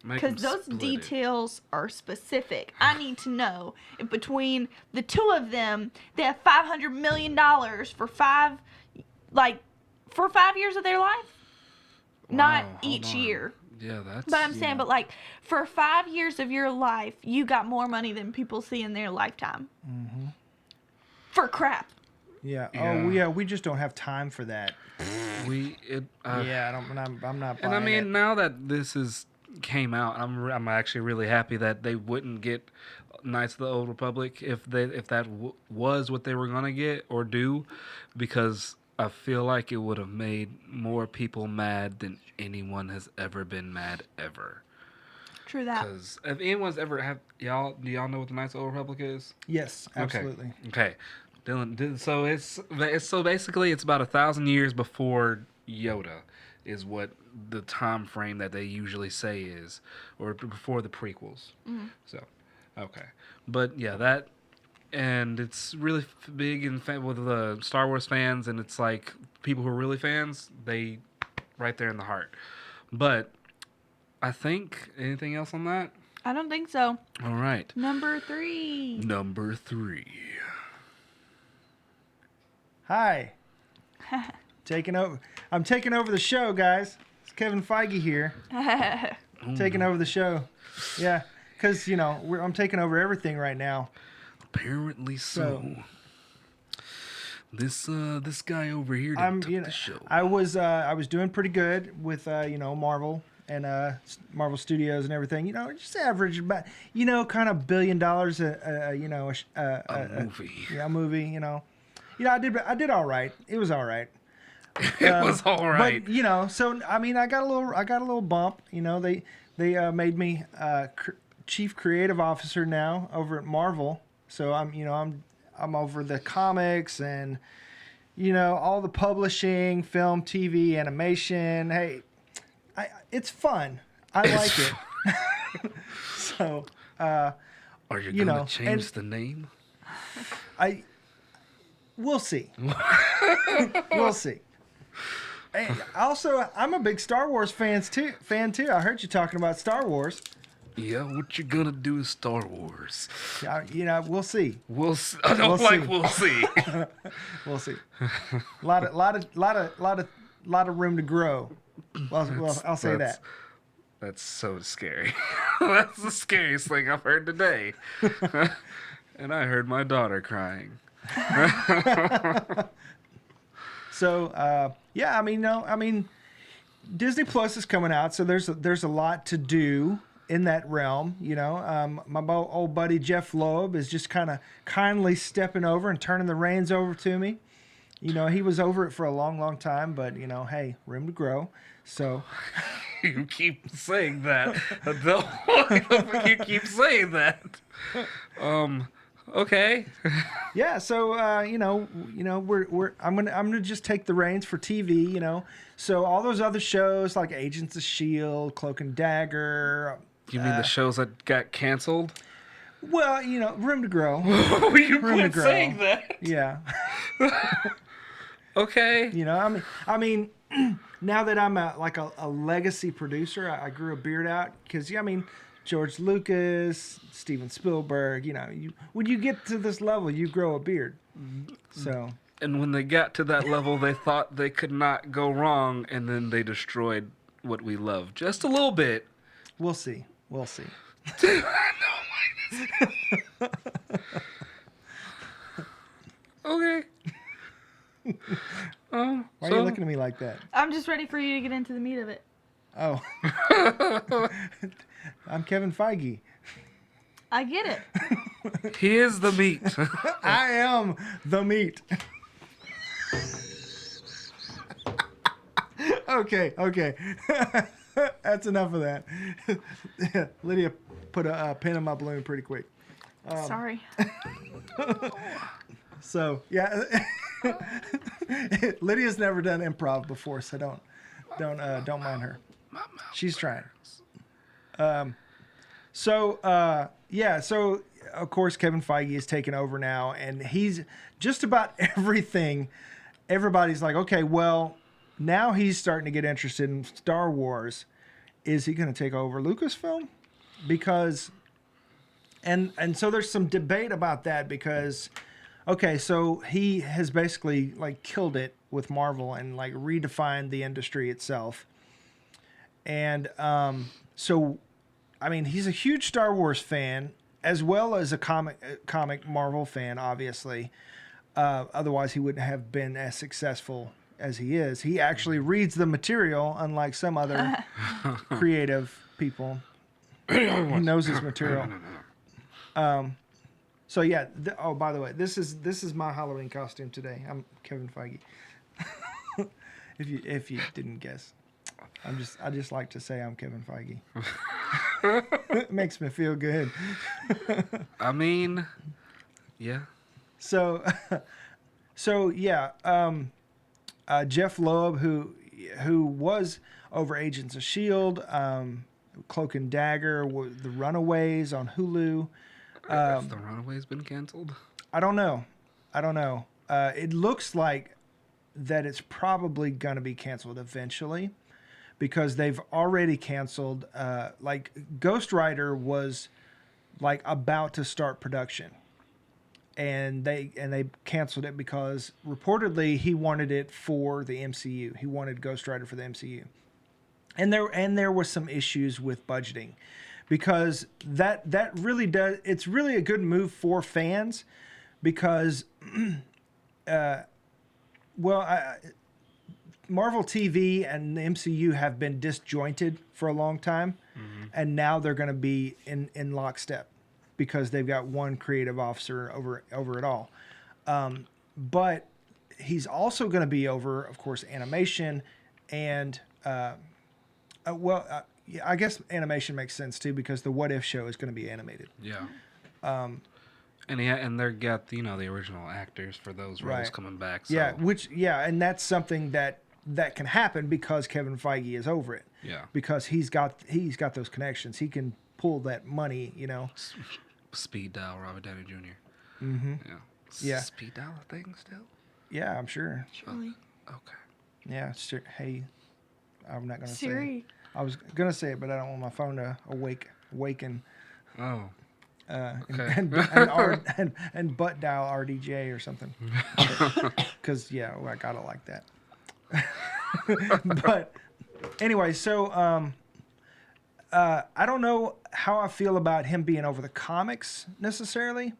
Make
Because
'em
those
split it.
details are specific. I need to know if between the two of them, they have $500 million for 5 years of their life. Not
Wow, hold
each
on.
year.
Yeah, that's.
But I'm saying, but like for 5 years of your life, you got more money than people see in their lifetime. Mm-hmm. For crap.
Yeah.
Yeah.
Oh, yeah. We just don't have time for that.
Yeah,
I'm not.
And I
buying
mean,
it.
now that this came out, I'm actually really happy that they wouldn't get Knights of the Old Republic if that was what they were gonna get or do, because I feel like it would have made more people mad than anyone has ever been mad ever.
True that.
Because if anyone's ever do y'all know what the Knights of the Old Republic is?
Yes, absolutely.
Okay. Dylan. So so basically it's about 1,000 years before Yoda, is what the time frame that they usually say is, or before the prequels.
Mm-hmm.
So, okay, but yeah, that, and it's really big in with the Star Wars fans, and it's like people who are really fans, they right there in the heart. But I think anything else on that?
I don't think so.
All right.
Number 3.
Number 3.
Hi. I'm taking over the show, guys. It's Kevin Feige here. Taking over the show. Yeah, because, I'm taking over everything right now.
Apparently so. This guy over here took the show.
I was doing pretty good with Marvel and Marvel Studios and everything. Just average about kind of $1 billion
a movie.
Yeah, a movie. I did all right. It was all right.
It was all right.
But so I mean, I got a little bump. They made me chief creative officer now over at Marvel. So I'm over the comics and all the publishing, film, TV, animation. Hey, it's fun. I like it. So
are you gonna change the name?
We'll see. We'll see. Hey, also, I'm a big Star Wars fan too. I heard you talking about Star Wars.
Yeah, what you gonna do with Star Wars?
We'll see.
We'll see. I don't like we'll see.
We'll see. Lot of room to grow. Well, I'll say that.
That's so scary. That's the scariest thing I've heard today. And I heard my daughter crying.
So, I mean, Disney Plus is coming out, so there's a lot to do in that realm. My old buddy Jeff Loeb is just kind of kindly stepping over and turning the reins over to me. He was over it for a long, long time, but hey, room to grow. So
you keep saying that. You keep saying that. Okay.
Yeah, so I'm gonna just take the reins for TV. So all those other shows like Agents of S.H.I.E.L.D., Cloak and Dagger.
You mean the shows that got canceled?
Well, room to grow.
You quit saying that.
Yeah.
Okay.
I mean, now that I'm a legacy producer, I grew a beard out because George Lucas, Steven Spielberg, when you get to this level, you grow a beard. So.
And when they got to that level, they thought they could not go wrong, and then they destroyed what we love just a little bit.
We'll see.
Okay.
Why are you looking at me like that?
I'm just ready for you to get into the meat of it.
Oh. I'm Kevin Feige.
I get it.
He is the meat.
I am the meat. Okay. That's enough of that. Lydia put a pin in my balloon pretty quick.
Sorry.
So, yeah. Lydia's never done improv before, so don't mind her. She's trying. So of course Kevin Feige is taking over now, and he's just about everything. Everybody's like, okay, well, now he's starting to get interested in Star Wars, is he going to take over Lucasfilm? Because, and so there's some debate about that because, okay, so he has basically like killed it with Marvel and like redefined the industry itself. And so, I mean, he's a huge Star Wars fan as well as a comic Marvel fan, obviously. Otherwise, he wouldn't have been as successful as he is. He actually reads the material, unlike some other creative people. He knows his material. So yeah. Oh, by the way, this is my Halloween costume today. I'm Kevin Feige. if you didn't guess, I just like to say I'm Kevin Feige. It makes me feel good.
I mean, yeah.
So yeah. Jeff Loeb, who was over Agents of S.H.I.E.L.D., Cloak and Dagger, The Runaways on Hulu.
Has The Runaways been canceled?
I don't know. It looks like that it's probably going to be canceled eventually because they've already canceled. Like Ghost Rider was like about to start production. And they canceled it because reportedly he wanted it for the MCU. He wanted Ghost Rider for the MCU, and there was some issues with budgeting, because that really does. It's really a good move for fans, because, Marvel TV and the MCU have been disjointed for a long time, and now they're going to be in lockstep, because they've got one creative officer over it all. But he's also going to be over, of course, animation and, I guess animation makes sense too, because the What If show is going to be animated.
Yeah. And they've got the original actors for those roles coming back. So.
Yeah, and that's something that can happen because Kevin Feige is over it.
Yeah.
Because he's got those connections. He can pull that money,
Speed dial Robert Downey Jr.
Mm-hmm. Yeah.
Speed dial a thing still?
Yeah, I'm sure.
Surely.
Okay.
Yeah. Hey, I'm not gonna say
Siri.
it. I was gonna say it, but I don't want my phone to awaken.
Oh. Okay.
And butt dial RDJ or something. Because I got it like that. But anyway, so I don't know how I feel about him being over the comics necessarily.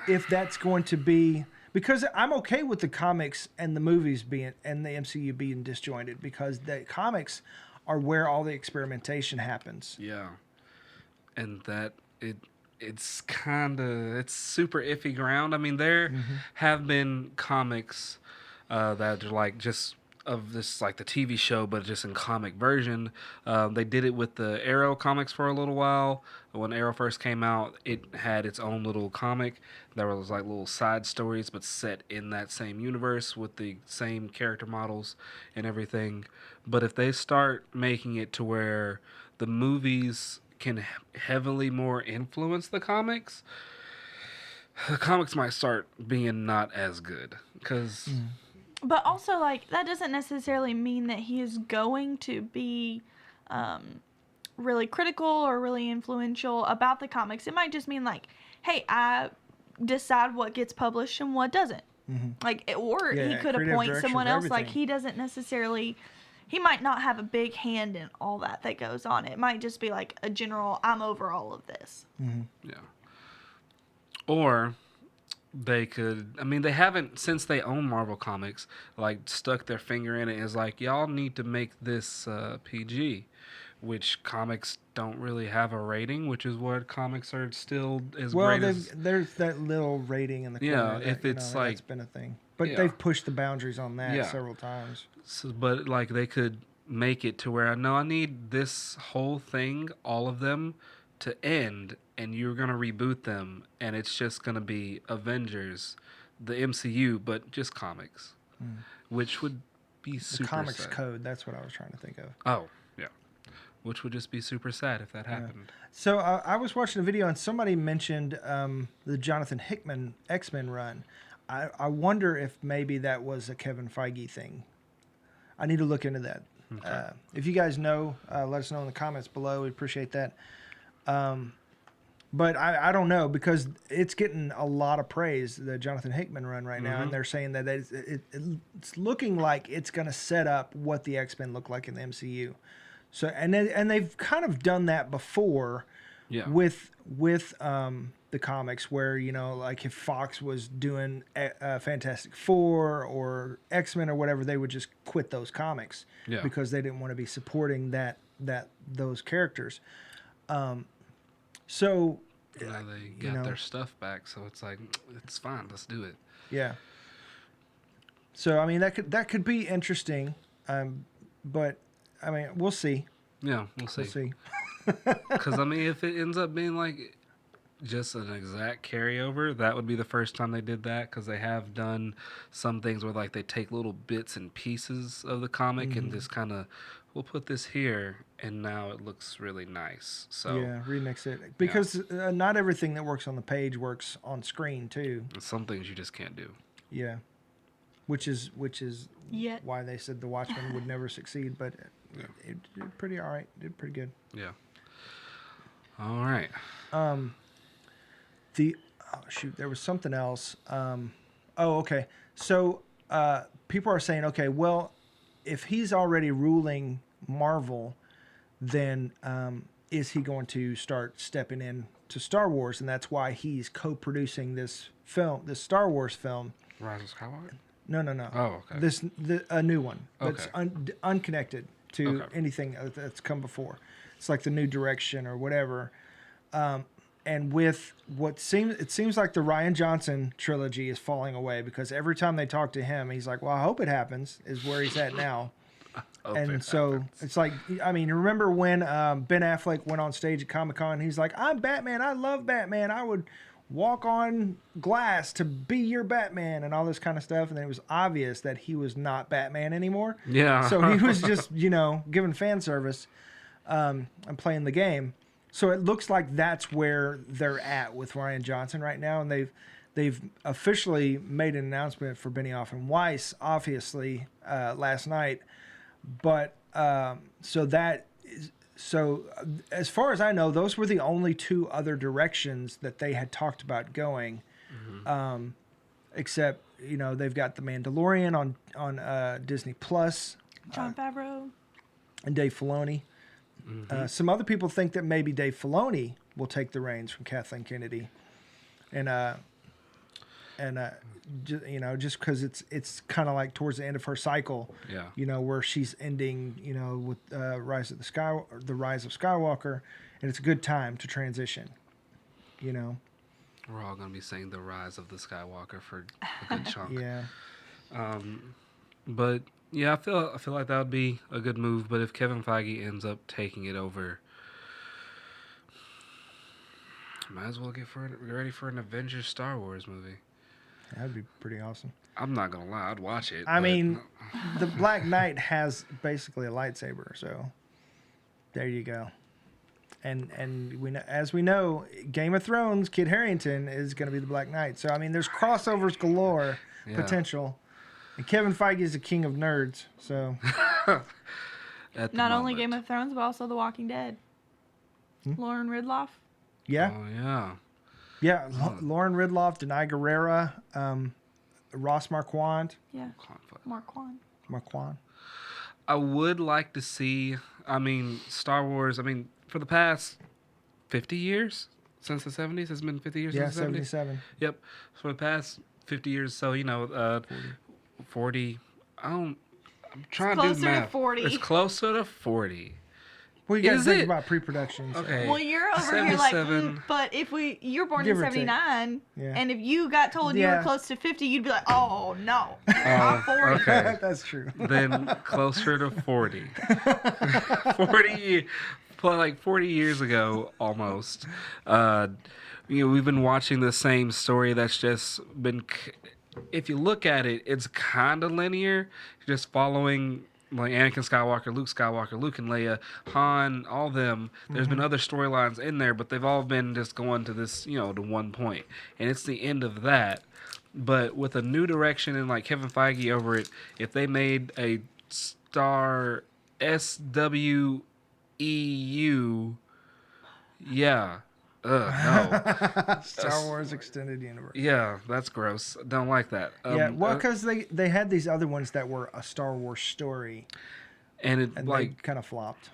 If that's going to be, because I'm okay with the comics and the movies and the MCU being disjointed, because the comics are where all the experimentation happens.
Yeah. And that it's super iffy ground. I mean, there have been comics that are like just of this, like the TV show, but just in comic version. They did it with the Arrow comics for a little while. When Arrow first came out, it had its own little comic. There was like little side stories, but set in that same universe with the same character models and everything. But if they start making it to where the movies can heavily more influence the comics might start being not as good. Because...
But also, like, that doesn't necessarily mean that he is going to be really critical or really influential about the comics. It might just mean, like, hey, I decide what gets published and what doesn't.
Mm-hmm.
Like, he could appoint someone else. Like, he doesn't necessarily... He might not have a big hand in all that goes on. It might just be, like, a general, I'm over all of this.
Mm-hmm.
Yeah. Or... they could, I mean, they haven't, since they own Marvel Comics, like, stuck their finger in it and is like, y'all need to make this PG, which comics don't really have a rating, which is what comics are still as great as...
Well, there's that little rating in the corner.
Yeah, if it's like...
that's been a thing. But they've pushed the boundaries on that several times.
So, but, like, they could make it to where, no, I need this whole thing, all of them, to end, and you're going to reboot them, and it's just going to be Avengers, the MCU, but just comics, which would be super
The comics
sad.
code, that's what I was trying to think of.
Oh, yeah. Which would just be super sad if that happened.
So I was watching a video, and somebody mentioned the Jonathan Hickman X-Men run. I wonder if maybe that was a Kevin Feige thing. I need to look into that. If you guys know, let us know in the comments below. We appreciate that. But I don't know, because it's getting a lot of praise, the Jonathan Hickman run right now, and they're saying that it's looking like it's going to set up what the X-Men look like in the MCU. So and they've kind of done that before, with the comics, where like if Fox was doing Fantastic Four or X-Men or whatever, they would just quit those comics because they didn't want to be supporting those characters. So
now they got their stuff back, so it's like, it's fine, let's do it.
Yeah. So I mean, that could be interesting, but I mean, we'll see.
Yeah, we'll see.
We'll see.
Because I mean, if it ends up being like just an exact carryover, that would be the first time they did that, because they have done some things where like they take little bits and pieces of the comic and just kind of, we'll put this here and now it looks really nice. So
yeah, remix it, because not everything that works on the page works on screen too.
Some things you just can't do.
Yeah, which is why they said the Watchmen would never succeed, but it did pretty all right. Did pretty good.
Yeah. All right.
There was something else. Okay. So people are saying, okay, well, if he's already ruling Marvel, then is he going to start stepping in to Star Wars? And that's why he's co-producing this Star Wars film.
Rise of Skywalker?
No.
Oh, okay.
A new one that's
Okay.
unconnected to anything that's come before. It's like the new direction or whatever. And with it seems like the Rian Johnson trilogy is falling away, because every time they talk to him, he's like, well, I hope it happens, is where he's at now. And so it's like, I mean, remember when Ben Affleck went on stage at Comic-Con, he's like, I'm Batman, I love Batman, I would walk on glass to be your Batman, and all this kind of stuff. And it was obvious that he was not Batman anymore.
Yeah.
So he was just, giving fan service and playing the game. So it looks like that's where they're at with Rian Johnson right now, and they've officially made an announcement for Benioff and Weiss, obviously, last night. But so as far as I know, those were the only two other directions that they had talked about going, except they've got The Mandalorian on Disney Plus,
Jon Favreau
and Dave Filoni. Some other people think that maybe Dave Filoni will take the reins from Kathleen Kennedy, and just because it's kind of like towards the end of her cycle, where she's ending, with the Rise of Skywalker, and it's a good time to transition.
We're all gonna be saying the Rise of the Skywalker for a good chunk.
Yeah.
But yeah, I feel like that would be a good move. But if Kevin Feige ends up taking it over, might as well get ready for an Avengers Star Wars movie.
That'd be pretty awesome.
I'm not gonna lie, I'd watch it.
I mean, the Black Knight has basically a lightsaber, so there you go. And we know, Game of Thrones, Kit Harington is going to be the Black Knight. So I mean, there's crossovers galore potential. And Kevin Feige is the king of nerds, so.
Not only Game of Thrones, but also The Walking Dead. Lauren Ridloff.
Yeah.
Oh, yeah.
Yeah, Lauren Ridloff, Denai Guerrera, Ross Marquand.
Yeah. Marquand.
I would like to see, Star Wars, for the past 50 years, since the 70s, has been 50 years since the 70s?
77.
Yep. For the past 50 years, so, 40. I'm trying to do the math.
To 40.
It's closer to 40.
Well, you guys think about pre-production. So.
Okay.
Well, you're over here like, but if you're born in 79, and if you got told you were close to 50, you'd be like, oh, no, I'm 40.
Okay.
That's true.
Then closer to 40. 40 years ago, almost. We've been watching the same story that's just been... If you look at it, it's kind of linear, just following like Anakin Skywalker, Luke and Leia, Han, all them. There's been other storylines in there, but they've all been just going to this, to one point. And it's the end of that. But with a new direction and like Kevin Feige over it, if they made a Star SWEU. Yeah. No.
Star Wars Extended Universe.
Yeah, that's gross. Don't like that.
Yeah, well, because they had these other ones that were a Star Wars story,
and it
and
like
they kind of flopped.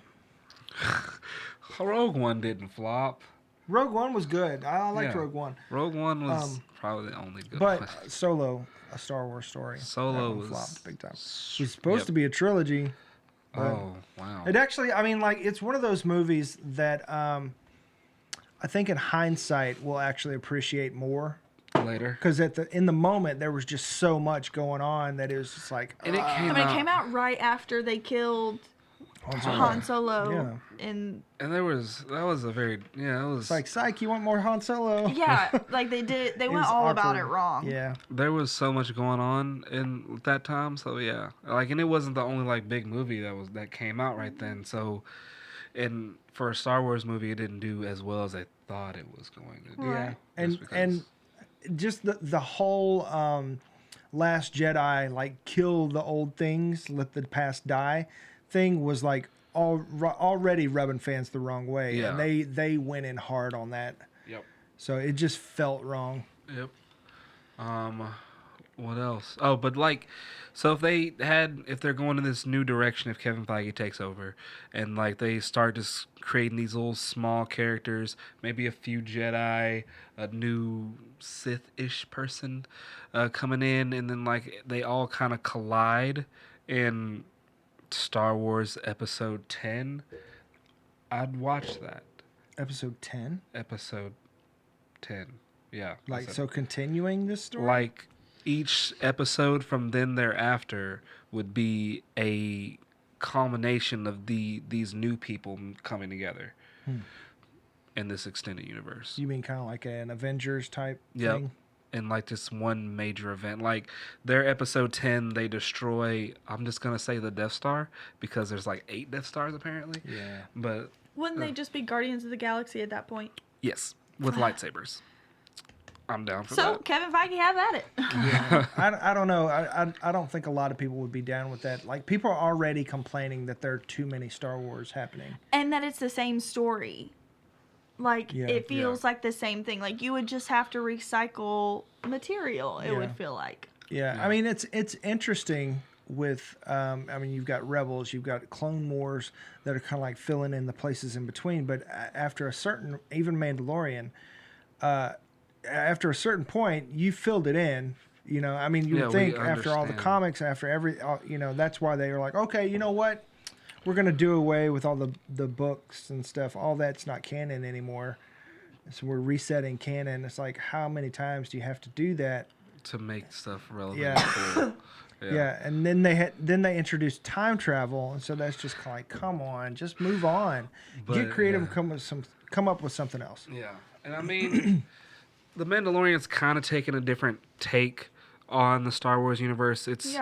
Rogue One didn't flop.
Rogue One was good. I liked
Yeah.
Rogue One.
Rogue One was probably the only good
But
one.
Solo, a Star Wars story.
Solo
that one
was
flopped big time. It was supposed to be a trilogy.
Oh, wow.
It actually, I mean, like, it's one of those movies that I think in hindsight we'll actually appreciate more.
Later.
Because in the moment there was just so much going on that it was just like.
And it came
It came out right after they killed Han Solo.
Yeah.
And
that was a very it was
It's like, psych, you want more Han Solo?
yeah, like they went
was
all about it
awkward.
wrong.
Yeah.
there was so much going on in that time, so yeah. Like, and it wasn't the only like big movie that came out right then. So, and for a Star Wars movie, it didn't do as well as I thought it was going to do.
Right.
Yeah.
Just because-
And just the whole Last Jedi, like, kill the old things, let the past die thing was like already rubbing fans the wrong way.
Yeah.
And they went in hard on that.
Yep.
So it just felt wrong.
Yep. What else? Oh, but like, so if they're going in this new direction, if Kevin Feige takes over, and like they start just creating these little small characters, maybe a few Jedi, a new Sith-ish person coming in, and then like they all kind of collide in Star Wars Episode 10, I'd watch that.
Episode 10?
Episode 10. Yeah.
Like,
that's
so continuing this story?
like each episode from then thereafter would be a culmination of these new people coming together in this extended universe.
You mean kind of like an Avengers type
Yep.
thing?
And like this one major event, like their episode 10, they destroy, I'm just gonna say the Death Star, because there's like 8 Death Stars apparently.
Yeah.
But
Wouldn't they just be Guardians of the Galaxy at that point?
yes, with lightsabers. I'm down for
So
that.
Kevin Feige, have at it.
I don't know. I don't think a lot of people would be down with that. Like, people are already complaining that there are too many Star Wars happening.
And that it's the same story. Like,
Yeah.
it feels like the same thing. Like, you would just have to recycle material, it
Yeah.
would feel like.
Yeah, I mean, it's interesting with, I mean, you've got Rebels, you've got Clone Wars that are kind of like filling in the places in between. But after a certain, even Mandalorian, after a certain point, you filled it in. You know, I mean, you
Yeah,
would
we
think after all the
understand.
comics, after every, you know, that's why they were like, okay, you know what? We're going to do away with all the books and stuff. All that's not canon anymore. So we're resetting canon. It's like, how many times do you have to do that?
To make stuff relevant.
Yeah.
Cool.
Yeah, and then they introduced time travel, and so that's just kind of like, come on, just move on,
But,
get creative,
yeah.
come up with something else.
Yeah, and I mean, The Mandalorian's kind of taken a different take on the Star Wars universe. It's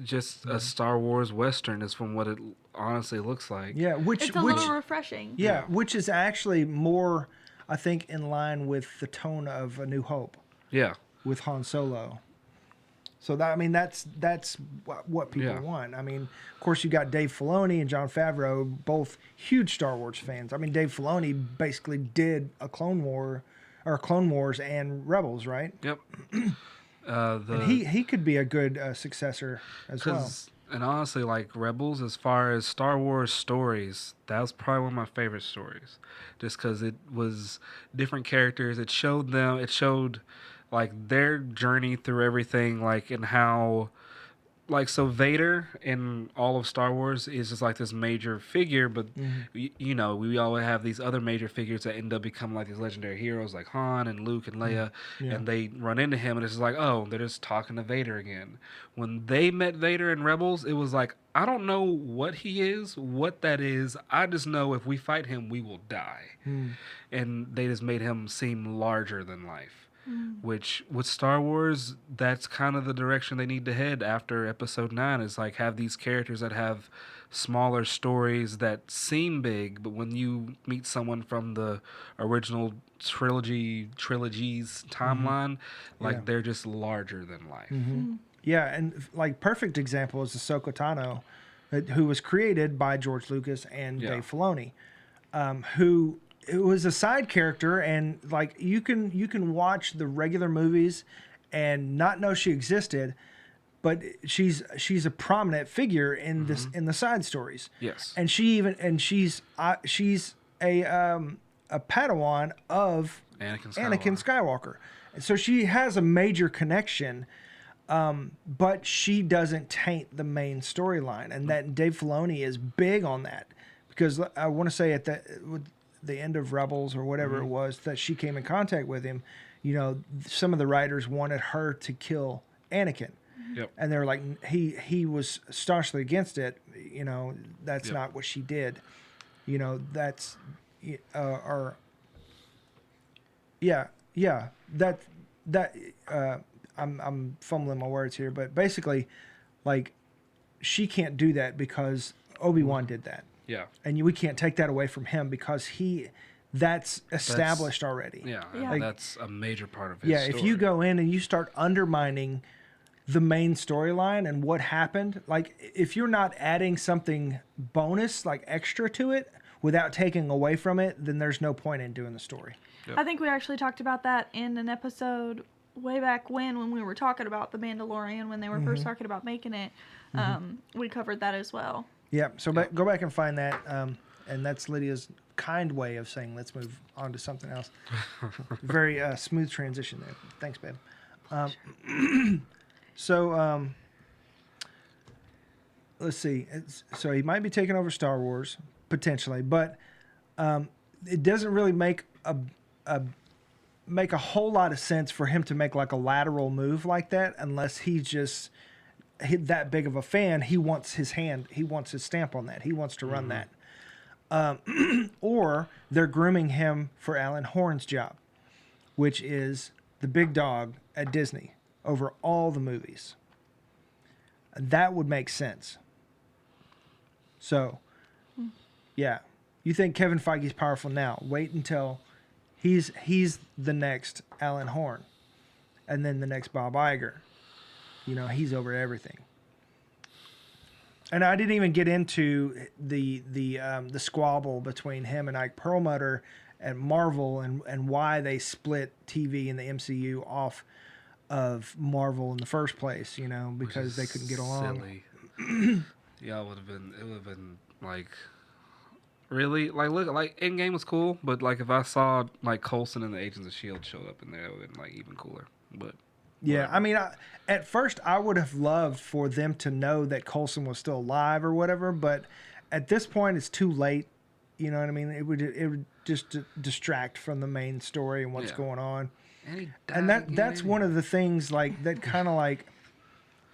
just a Star Wars Western, is from what it honestly looks like.
Yeah,
It's a little refreshing.
yeah, which is actually more, I think, in line with the tone of A New Hope
Yeah.
with Han Solo. So that, I mean, that's what people
Yeah.
want. I mean, of course, you got Dave Filoni and Jon Favreau, both huge Star Wars fans. I mean, Dave Filoni basically did a Clone Wars and Rebels, right?
Yep.
And he could be a good successor as well.
And honestly, like Rebels, as far as Star Wars stories, that was probably one of my favorite stories, just because it was different characters. It showed like their journey through everything, like, and how, like, so Vader in all of Star Wars is just like this major figure, but you know, we all have these other major figures that end up becoming like these legendary heroes, like Han and Luke and Leia, and they run into him, and it's just like, oh, they're just talking to Vader again. When they met Vader in Rebels, it was like, I don't know what he is, what that is. I just know if we fight him, we will die. And they just made him seem larger than life. Which, with Star Wars, that's kind of the direction they need to head after Episode 9, is like have these characters that have smaller stories that seem big, but when you meet someone from the original trilogy's timeline, like they're just larger than life.
Yeah, and like perfect example is Ahsoka Tano who was created by George Lucas and
Yeah.
Dave Filoni, who was a side character, and like you can watch the regular movies and not know she existed, but she's a prominent figure in this in the side stories.
Yes.
And she's a Padawan of
Anakin
Skywalker. And so she has a major connection, but she doesn't taint the main storyline. And that Dave Filoni is big on that, because I want to say at the end of Rebels or whatever it was that she came in contact with him, you know, some of the writers wanted her to kill Anakin.
Yep.
And they were like, he was staunchly against it. You know, that's not what she did. You know, that's I'm fumbling my words here, but basically, like, she can't do that because Obi-Wan did that.
Yeah.
And we can't take that away from him because that's established already.
Yeah.
Yeah.
And that's a major part of his
Yeah,
story.
if you go in and you start undermining the main storyline and what happened, like if you're not adding something bonus, like extra to it, without taking away from it, then there's no point in doing the story.
Yep.
I think we actually talked about that in an episode way back when we were talking about The Mandalorian, when they were first talking about making it. We covered that as well.
Yeah, so go back and find that, and that's Lydia's kind way of saying let's move on to something else. Very smooth transition there. Thanks, babe. So let's see. So he might be taking over Star Wars potentially, but it doesn't really make a whole lot of sense for him to make like a lateral move like that unless he's just that big of a fan. He wants his stamp on that. He wants to run that. Or they're grooming him for Alan Horn's job, which is the big dog at Disney over all the movies. That would make sense. So, yeah. You think Kevin Feige's powerful now. Wait until he's the next Alan Horn, and then the next Bob Iger. You know, he's over everything. And I didn't even get into the squabble between him and Ike Perlmutter at Marvel and why they split TV and the MCU off of Marvel in the first place, you know, because they couldn't get along.
Silly. Yeah, it would have been like, really? Like, look, like, Endgame was cool, but like if I saw like Coulson and the Agents of S.H.I.E.L.D. showed up in there, it would have been like even cooler. But
yeah,
whatever.
I mean, at first I would have loved for them to know that Coulson was still alive or whatever, but at this point it's too late. You know what I mean? It would just distract from the main story and what's going on. And that's one of the things like that kind of like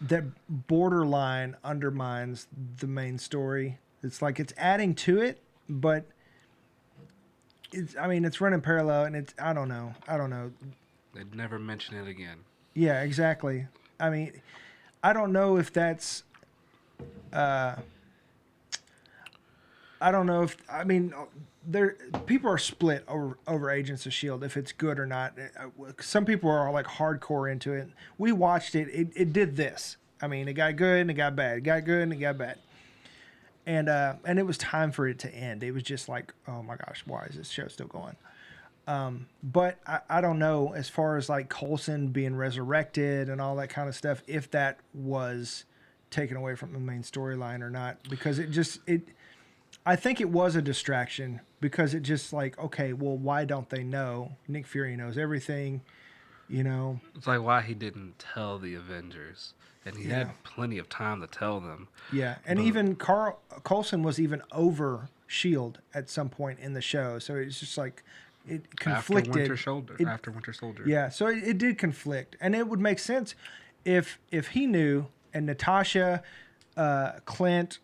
that borderline undermines the main story. It's like it's adding to it, but it's running parallel, and it's I don't know.
They'd never mention it again.
Yeah, exactly. I mean, I don't know if that's I don't know if people are split over Agents of S.H.I.E.L.D. if it's good or not. Some people are like hardcore into it. We watched it. It did this. I mean, it got good and it got bad. It got good and it got bad. And it was time for it to end. It was just like, oh my gosh, why is this show still going? But I don't know as far as like Coulson being resurrected and all that kind of stuff, if that was taken away from the main storyline or not, because I think it was a distraction because it just like, okay, well, why don't they know? Nick Fury knows everything, you know?
It's like why he didn't tell the Avengers, and he had plenty of time to tell them.
Yeah, and even Coulson was even over S.H.I.E.L.D. at some point in the show, so it's just like it conflicted.
After Winter Soldier.
Yeah, so it did conflict, and it would make sense if he knew, and Natasha, Clint,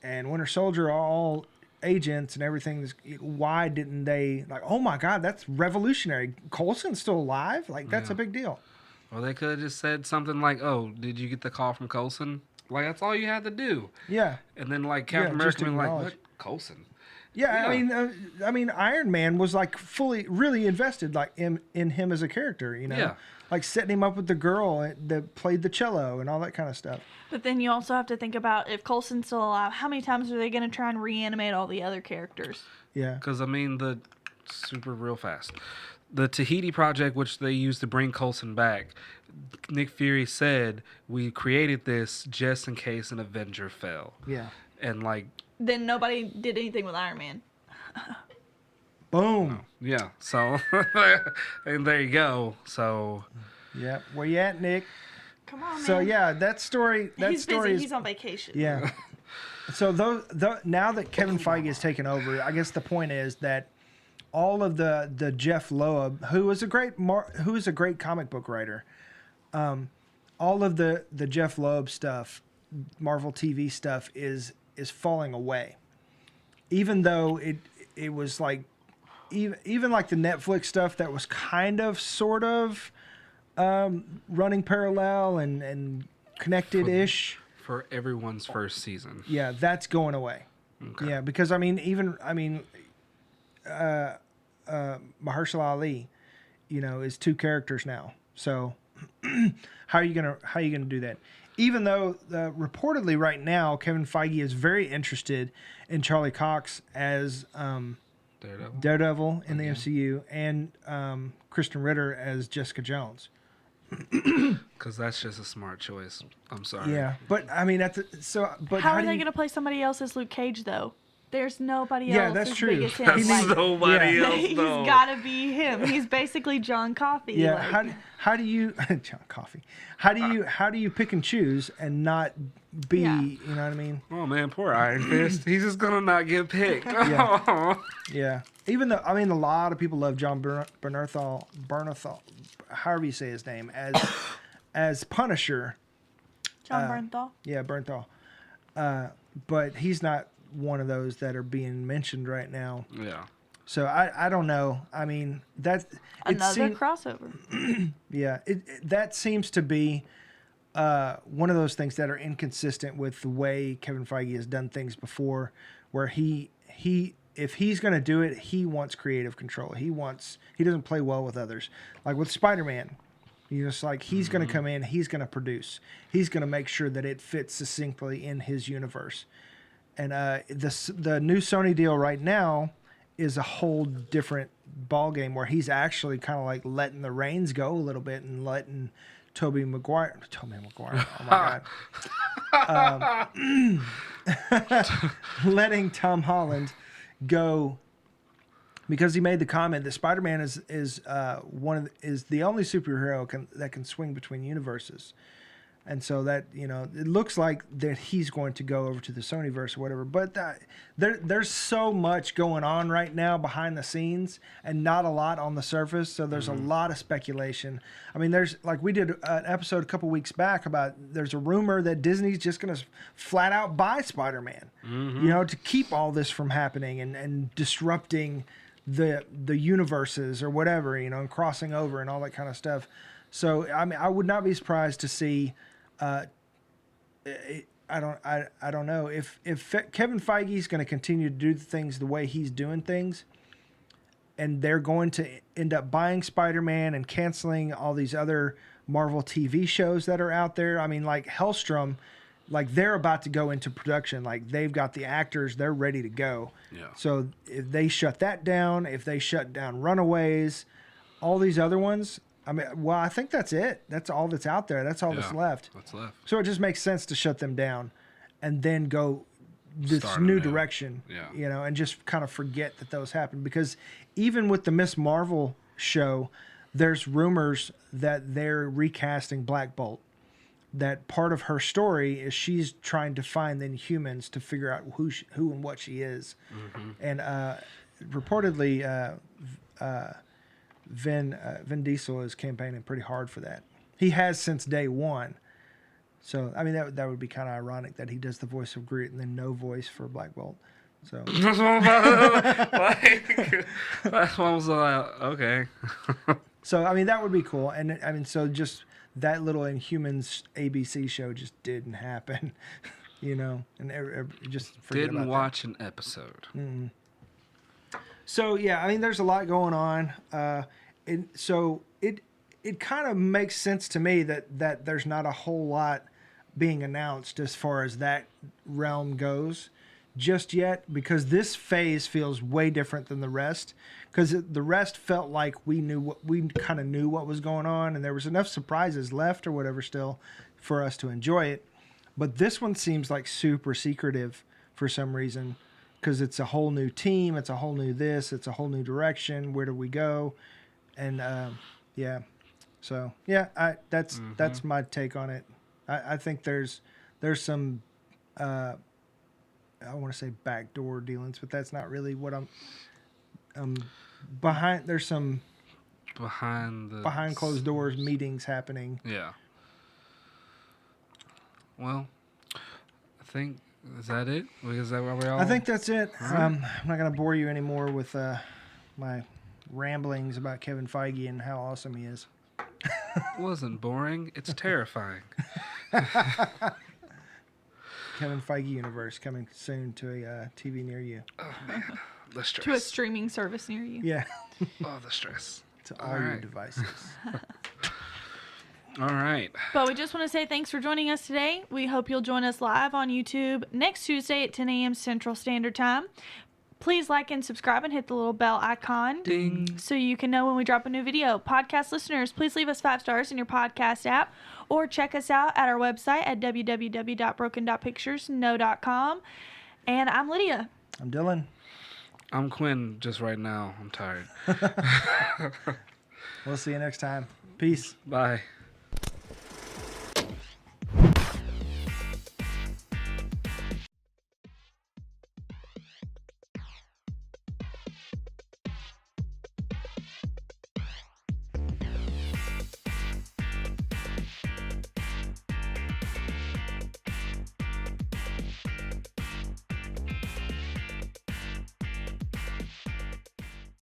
and Winter Soldier are all agents and everything. Why didn't they like? Oh my God, that's revolutionary! Coulson's still alive. Like that's a big deal.
Well, they could have just said something like, "Oh, did you get the call from Coulson?" Like that's all you had to do.
Yeah.
And then like Captain
just
America being like,
acknowledge.
"What Coulson?"
Yeah, I mean, Iron Man was like really invested, like in him as a character.
Yeah.
Like setting him up with the girl that played the cello and all that kind of stuff.
But then you also have to think about if Coulson's still alive, how many times are they going to try and reanimate all the other characters?
Yeah,
Because, I mean, real fast. The Tahiti Project, which they used to bring Coulson back, Nick Fury said, we created this just in case an Avenger fell.
yeah.
And, like...
Then nobody did anything with Iron Man.
Boom.
Yeah, so... and there you go, so...
Yeah, where you at, Nick?
Come on, man.
So yeah, that story.
He's busy. He's on vacation.
Yeah. So now that Kevin Feige has taken over, I guess the point is that all of the Jeff Loeb, who is a great comic book writer, all of the Jeff Loeb stuff, Marvel TV stuff is falling away. Even though it was like even like the Netflix stuff that was kind of sort of running parallel and connected-ish.
For everyone's first season.
Yeah, that's going away.
Okay.
Yeah, because Mahershala Ali, is two characters now. So how are you gonna do that? Even though reportedly right now Kevin Feige is very interested in Charlie Cox as Daredevil in the MCU and Kristen Ritter as Jessica Jones.
Because that's just a smart choice. I'm sorry.
Yeah, but I mean,
how are they going to play somebody else as Luke Cage though? There's nobody
Yeah,
else
that's
as
true.
big as him.
That's
Like,
nobody else,
he's
though.
got to be him. He's basically John Coffey.
Yeah,
like.
how do you John Coffey? How do you pick and choose and not be?
Yeah.
You know what I mean?
Oh, man, poor Iron Fist. He's just going to not get picked.
Yeah. Yeah. Even though, a lot of people love John Bernthal, however you say his name, as Punisher.
John Bernthal.
Yeah, Bernthal. But he's not one of those that are being mentioned right now.
Yeah.
So I don't know. I mean,
Another crossover.
Yeah, that seems to be one of those things that are inconsistent with the way Kevin Feige has done things before, where if he's going to do it, he wants creative control. He doesn't play well with others. Like with Spider-Man, he's going to come in, he's going to produce, he's going to make sure that it fits succinctly in his universe. And the new Sony deal right now is a whole different ball game where he's actually kind of like letting the reins go a little bit and letting Tobey Maguire, oh my God, letting Tom Holland go, because he made the comment that Spider-Man is the only superhero that can swing between universes. And so that, it looks like that he's going to go over to the Sonyverse or whatever. But there's so much going on right now behind the scenes and not a lot on the surface. So there's a lot of speculation. I mean, we did an episode a couple weeks back about there's a rumor that Disney's just going to flat out buy Spider-Man, to keep all this from happening and disrupting the universes or whatever, and crossing over and all that kind of stuff. So, I mean, I would not be surprised to see... I don't know if Kevin Feige is going to continue to do things the way he's doing things, and they're going to end up buying Spider-Man and canceling all these other Marvel TV shows that are out there. I mean, like Hellstrom, like they're about to go into production. Like they've got the actors, they're ready to go.
Yeah.
So if they shut that down, if they shut down Runaways, all these other ones. I mean, well, I think that's it. That's all that's out there. That's all that's left.
What's left?
So it just makes sense to shut them down and then go this
Start
new
anew.
direction,
Yeah.
and just kind of forget that those happened. Because even with the Miss Marvel show, there's rumors that they're recasting Black Bolt. That part of her story is she's trying to find the Inhumans to figure out who and what she is. Mm-hmm. And reportedly... Vin Diesel is campaigning pretty hard for that. He has since day one. So, I mean, that would be kind of ironic that he does the voice of Groot and then no voice for Black Bolt. So,
That's what I was like, okay.
so I mean, that would be cool. And I mean, so just that little Inhumans ABC show just didn't happen, and just forget
Didn't
about
watch an episode.
that. So yeah, I mean, there's a lot going on, and so it kind of makes sense to me that there's not a whole lot being announced as far as that realm goes just yet, because this phase feels way different than the rest. Because the rest felt like we kind of knew what was going on, and there was enough surprises left or whatever still for us to enjoy it. But this one seems like super secretive for some reason, because it's a whole new team, it's a whole new this, it's a whole new direction. Where do we go? And yeah, so yeah, that's my take on it. I think there's some I want to say backdoor dealings, but that's not really what I'm behind. There's some behind closed doors meetings happening.
Yeah. Well, I think, is that it? Is that where we all?
I think that's it.
Right.
I'm not going to bore you anymore with my ramblings about Kevin Feige and how awesome he is.
It wasn't boring. It's terrifying.
Kevin Feige universe coming soon to a TV near you.
Oh man, the stress.
To a streaming service near you.
Yeah,
Oh, the stress.
to all your devices.
All right.
But we just want to say thanks for joining us today. We hope you'll join us live on YouTube next Tuesday at 10 a.m. Central Standard Time. Please like and subscribe and hit the little bell icon
Ding.
so you can know when we drop a new video. Podcast listeners, please leave us 5 stars in your podcast app or check us out at our website at www.broken.picturesno.com. And I'm Lydia.
I'm Dylan.
I'm Quin. Just right now, I'm tired.
We'll see you next time. Peace.
Bye.